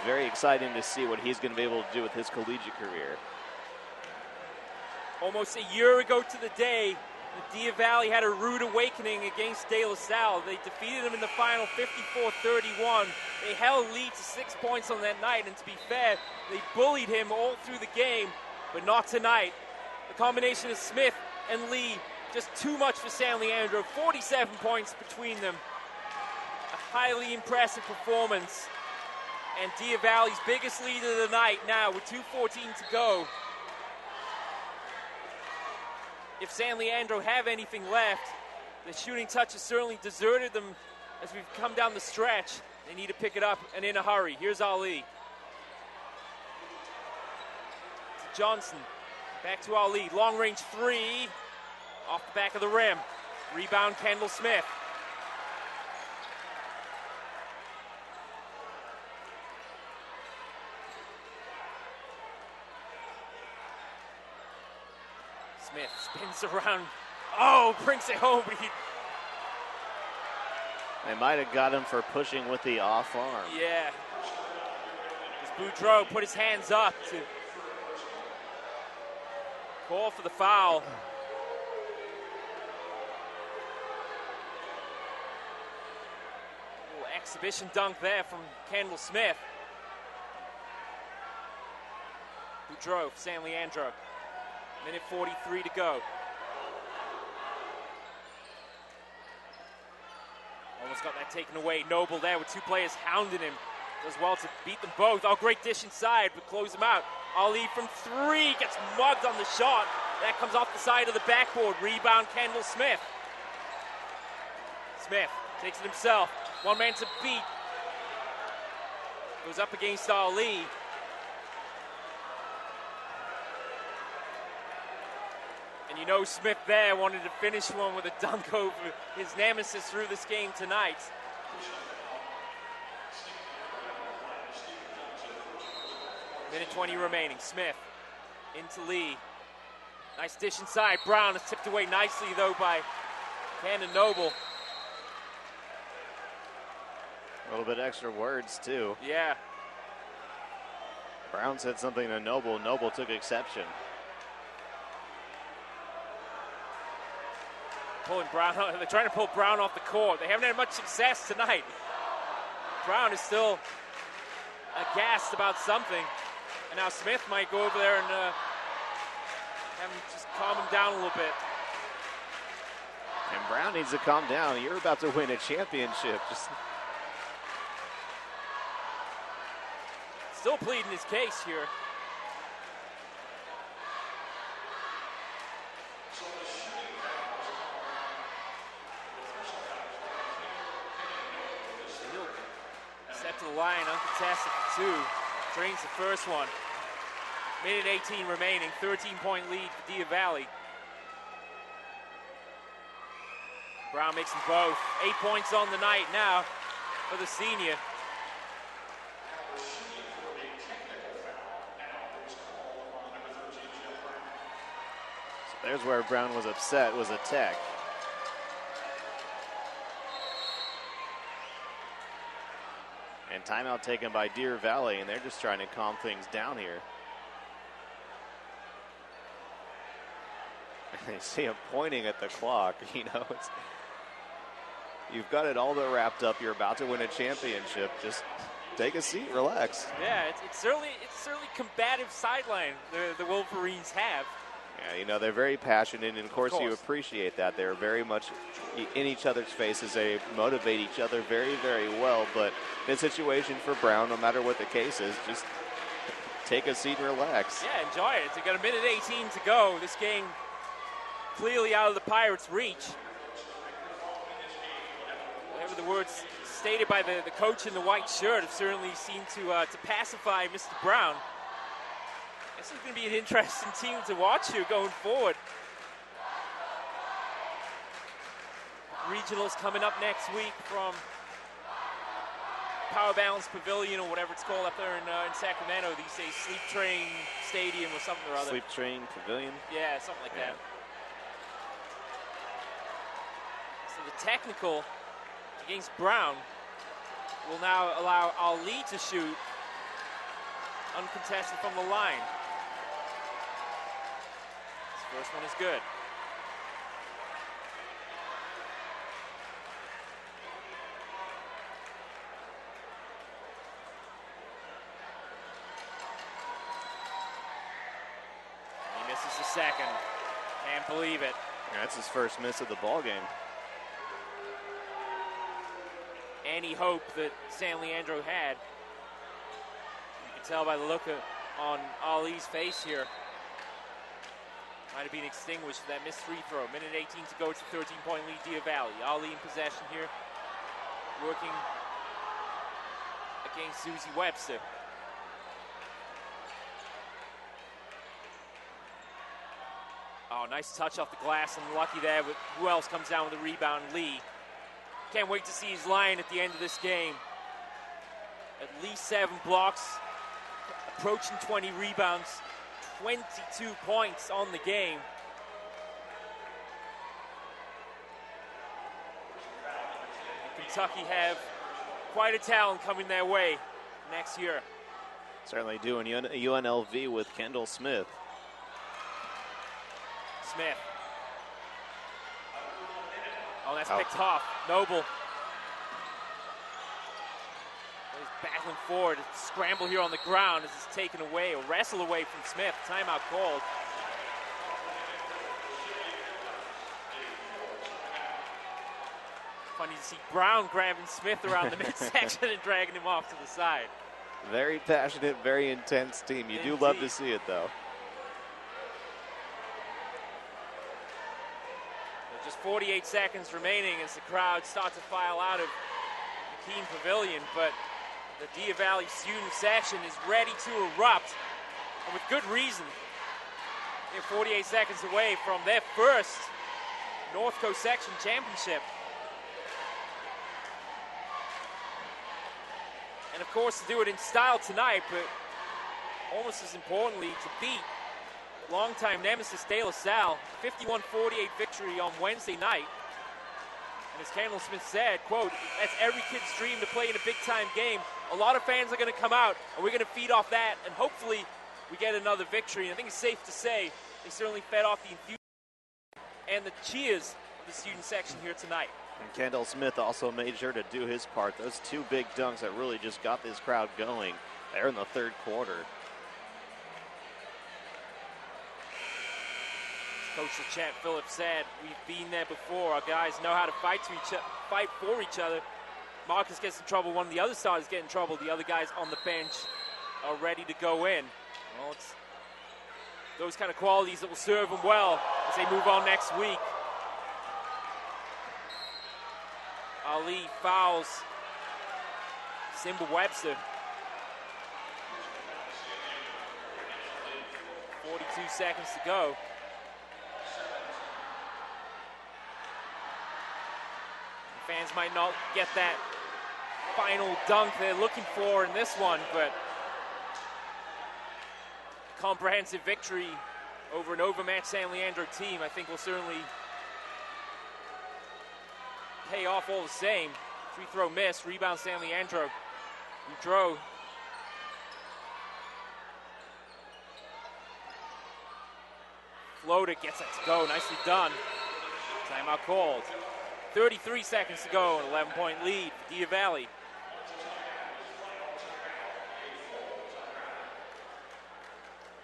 Very exciting to see what he's going to be able to do with his collegiate career. Almost a year ago to the day, the Dia Valley had a rude awakening against De La Salle. They defeated them in the final 54-31. They held Lee to 6 points on that night, and to be fair, they bullied him all through the game, but not tonight. The combination of Smith and Lee, just too much for San Leandro. 47 points between them. A highly impressive performance. And Dia Valley's biggest lead of the night now with 2:14 to go. If San Leandro have anything left, the shooting touch has certainly deserted them as we've come down the stretch. They need to pick it up and in a hurry. Here's Ali. To Johnson. Back to Ali. Long range three. Off the back of the rim. Rebound Kendall Smith. Smith spins around. Oh, brings it home. But they might have got him for pushing with the off arm. Yeah. As Boudreau put his hands up to call for the foul. Little exhibition dunk there from Kendall Smith. Boudreau, San Leandro. Minute 43 to go. Almost got that taken away. Noble there with two players hounding him. Does well to beat them both. Oh, great dish inside, but close him out. Ali from three gets mugged on the shot. That comes off the side of the backboard. Rebound Kendall Smith. Smith takes it himself. One man to beat. Goes up against Ali. And you know Smith there wanted to finish one with a dunk over his nemesis through this game tonight. Minute 20 remaining. Smith into Lee. Nice dish inside. Brown is tipped away nicely though by Cannon Noble. A little bit extra words too. Yeah. Brown said something to Noble. Noble took exception. Pulling Brown, they're trying to pull Brown off the court. They haven't had much success tonight. Brown is still aghast about something. And now Smith might go over there and have him just calm him down a little bit. And Brown needs to calm down. You're about to win a championship. Just still pleading his case here. Step to the line, uncontested for 2. Drains the first one. Minute 18 remaining, 13-point lead for Deer Valley. Brown makes them both. 8 points on the night now for the senior. so there's where Brown was upset, was a tech. And timeout taken by Deer Valley, and they're just trying to calm things down here. They see him pointing at the clock. You know, you've got it all wrapped up. You're about to win a championship. Just take a seat, relax. Yeah, it's certainly combative sideline the Wolverines have. Yeah, you know, they're very passionate, and of course you appreciate that. They're very much in each other's faces. They motivate each other very, very well. But in a situation for Brown, no matter what the case is, just take a seat and relax. Yeah, enjoy it. They got a minute 18 to go. This game clearly out of the Pirates' reach. Whatever the words stated by the coach in the white shirt have certainly seemed to pacify Mr. Brown. This is going to be an interesting team to watch here going forward. Regionals coming up next week from Power Balance Pavilion or whatever it's called up there in Sacramento. These days, Sleep Train Stadium or something or other. Sleep Train Pavilion? Yeah, something like that. So the technical against Brown will now allow Ali to shoot uncontested from the line. This first one is good. He misses the second. Can't believe it. Yeah, that's his first miss of the ball game. Any hope that San Leandro had. You can tell by the look on Ali's face here. Might have been extinguished for that missed free throw. Minute 18 to go. It's a 13-point lead, Deer Valley. Ali in possession here, working against Susie Webster. Oh, nice touch off the glass, and lucky there. But who else comes down with the rebound? Lee. Can't wait to see his line at the end of this game. At least 7 blocks, approaching 20 rebounds, 22 points on the game. Kentucky have quite a talent coming their way next year. Certainly doing UNLV with Kendall Smith. Smith. Oh, that's picked off. Noble. He's battling forward. Scramble here on the ground as it's taken away, or wrestle away from Smith. Timeout called. Funny to see Brown grabbing Smith around the midsection and dragging him off to the side. Very passionate, very intense team. You do love to see it, though. Just 48 seconds remaining as the crowd starts to file out of McKean Pavilion, but the Deer Valley student section is ready to erupt, and with good reason. They're 48 seconds away from their first North Coast Section Championship. And of course to do it in style tonight, but almost as importantly to beat longtime nemesis De La Salle, 51-48 victory on Wednesday night. And as Kendall Smith said, quote, that's every kid's dream to play in a big-time game. A lot of fans are going to come out, and we're going to feed off that, and hopefully we get another victory. And I think it's safe to say they certainly fed off the enthusiasm and the cheers of the student section here tonight. And Kendall Smith also made sure to do his part. Those 2 big dunks that really just got this crowd going there in the third quarter. Coach Chet Phillips said, we've been there before. Our guys know how to fight for each other. Marcus gets in trouble. One of the other starters get in trouble. The other guys on the bench are ready to go in. Well, it's those kind of qualities that will serve them well as they move on next week. Ali fouls Simba Webster. 42 seconds to go. The fans might not get that final dunk they're looking for in this one, but comprehensive victory over an overmatched San Leandro team, I think, will certainly pay off all the same. Free throw miss, rebound San Leandro. Boudreau. Floater gets it to go, nicely done. Timeout called. 33 seconds to go, an 11-point lead for Deer Valley.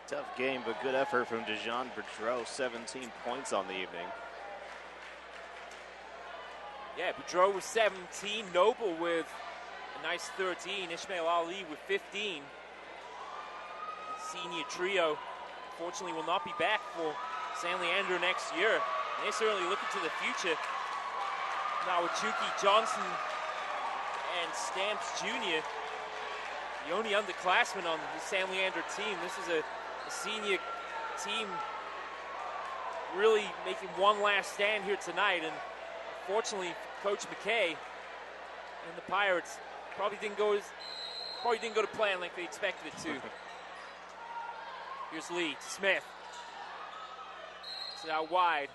Tough game, but good effort from Dejan Boudreau. 17 points on the evening. Yeah, Boudreau with 17, Noble with a nice 13, Ishmael Ali with 15. The senior trio, unfortunately, will not be back for San Leandro next year. And they're certainly looking to the future. Nawachuki, Johnson, and Stamps Jr., the only underclassmen on the San Leandro team. This is a senior team really making one last stand here tonight, and unfortunately, Coach McKay and the Pirates probably didn't go to plan like they expected it to. Here's Lee to Smith. It's out wide.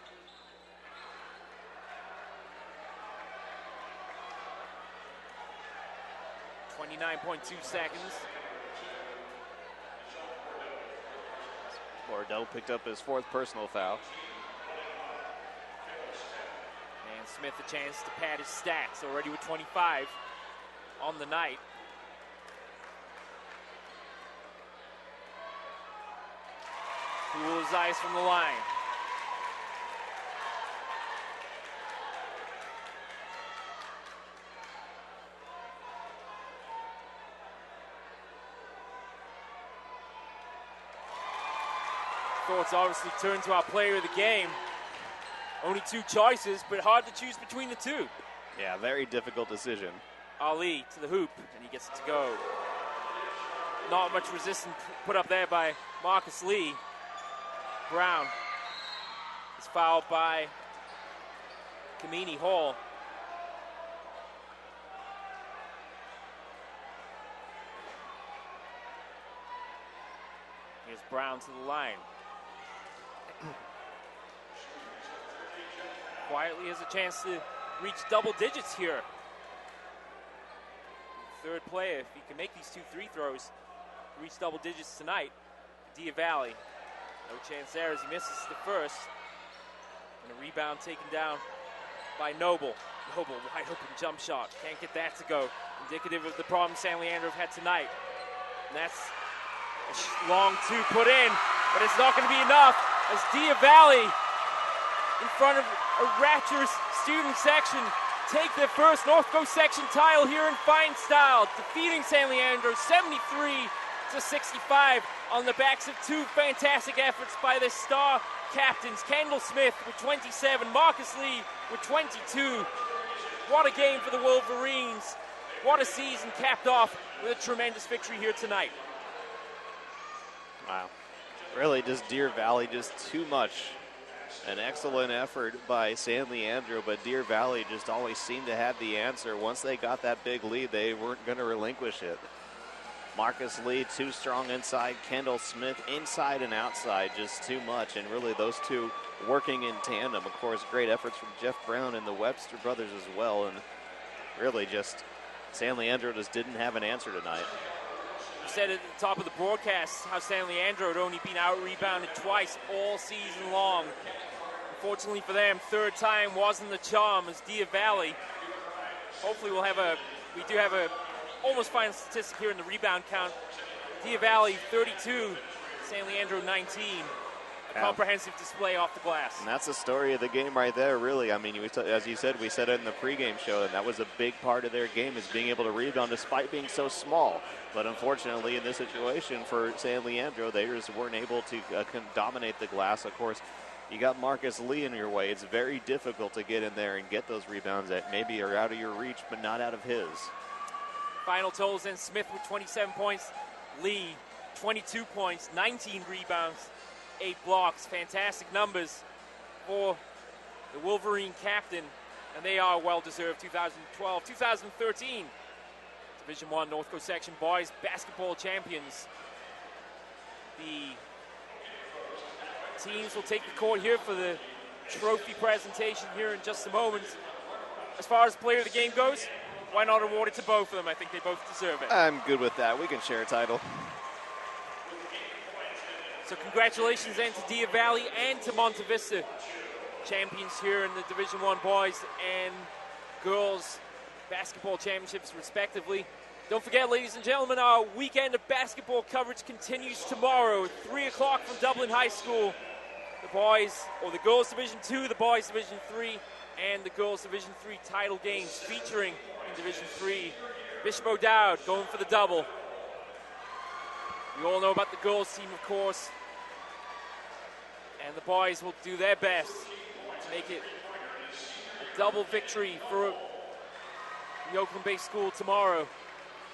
.2 seconds. Bordeaux picked up his 4th personal foul. And Smith a chance to pad his stats, already with 25 on the night. Cool as ice from the line. Thoughts obviously turn to our player of the game. Only 2 choices, but hard to choose between the 2. Yeah, very difficult decision. Ali to the hoop, and he gets it to go. Not much resistance put up there by Marcus Lee. Brown is fouled by Kamini Hall. Here's Brown to the line. Quietly has a chance to reach double digits here. 3rd player, if he can make these 2 free throws, reach double digits tonight. Deer Valley, no chance there as he misses the first. And a rebound taken down by Noble. Noble, wide open jump shot. Can't get that to go. Indicative of the problem San Leandro have had tonight. And that's a long 2 put in, but it's not going to be enough as Deer Valley, in front of a rapturous student section, take their first North Coast section title here in fine style, defeating San Leandro 73-65 on the backs of 2 fantastic efforts by their star captains, Kendall Smith with 27, Marcus Lee with 22. What a game for the Wolverines. What a season capped off with a tremendous victory here tonight. Wow. Really just Deer Valley, just too much. An excellent effort by San Leandro, but Deer Valley just always seemed to have the answer. Once they got that big lead, they weren't going to relinquish it. Marcus Lee, too strong inside. Kendall Smith, inside and outside, just too much. And really those 2 working in tandem. Of course, great efforts from Jeff Brown and the Webster brothers as well. And really just San Leandro just didn't have an answer tonight. You said at the top of the broadcast how San Leandro had only been out-rebounded twice all season long. Unfortunately for them, 3rd time wasn't the charm as Deer Valley. Hopefully we do have a almost final statistic here in the rebound count. Deer Valley 32, San Leandro 19. comprehensive display off the glass. And that's the story of the game right there, really. I mean, as you said, we said it in the pregame show, and that was a big part of their game, is being able to rebound despite being so small. But unfortunately, in this situation for San Leandro, they just weren't able to dominate the glass. Of course, you got Marcus Lee in your way. It's very difficult to get in there and get those rebounds that maybe are out of your reach, but not out of his. Final totals then: Smith with 27 points, Lee 22 points, 19 rebounds, 8 blocks. Fantastic numbers for the Wolverine captain, and they are well-deserved 2012-2013 Division I North Coast Section Boys Basketball Champions. The teams will take the court here for the trophy presentation here in just a moment. As far as player of the game goes, why not award it to both of them? I think they both deserve it. I'm good with that. We can share a title. So congratulations then to Deer Valley and to Monte Vista, champions here in the Division I Boys and Girls Basketball Championships respectively. Don't forget, ladies and gentlemen, our weekend of basketball coverage continues tomorrow at 3 o'clock from Dublin High School. The boys, or the Girls Division II, the Boys Division III, and the Girls Division III title games featuring in Division III Bishop O'Dowd going for the double. We all know about the girls team, of course, and the boys will do their best to make it a double victory for the Oakland-based school tomorrow.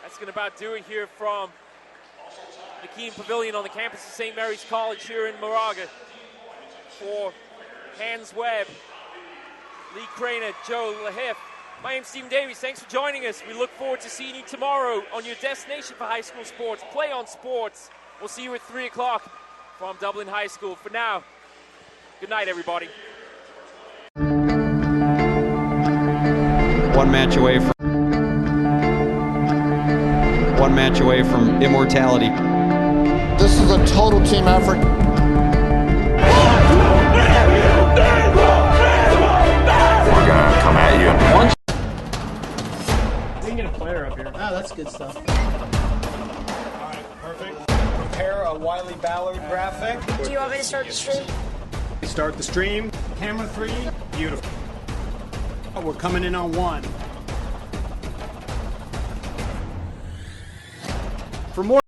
That's going to about do it here from McKean Pavilion on the campus of St. Mary's College here in Moraga. For Hans Webb, Lee Craner, Joe Lahiff, my name's Stephen Davies. Thanks for joining us. We look forward to seeing you tomorrow on your destination for high school sports, Play on Sports. We'll see you at 3 o'clock from Dublin High School. For now, good night, everybody. One match away from immortality. This is a total team effort. We're gonna come at you in one. We can get a player up here. Oh, that's good stuff. All right, perfect. Prepare a Wiley Ballard graphic. Do you want me to start the stream? Start the stream. Camera 3. Beautiful. Oh, we're coming in on 1. For more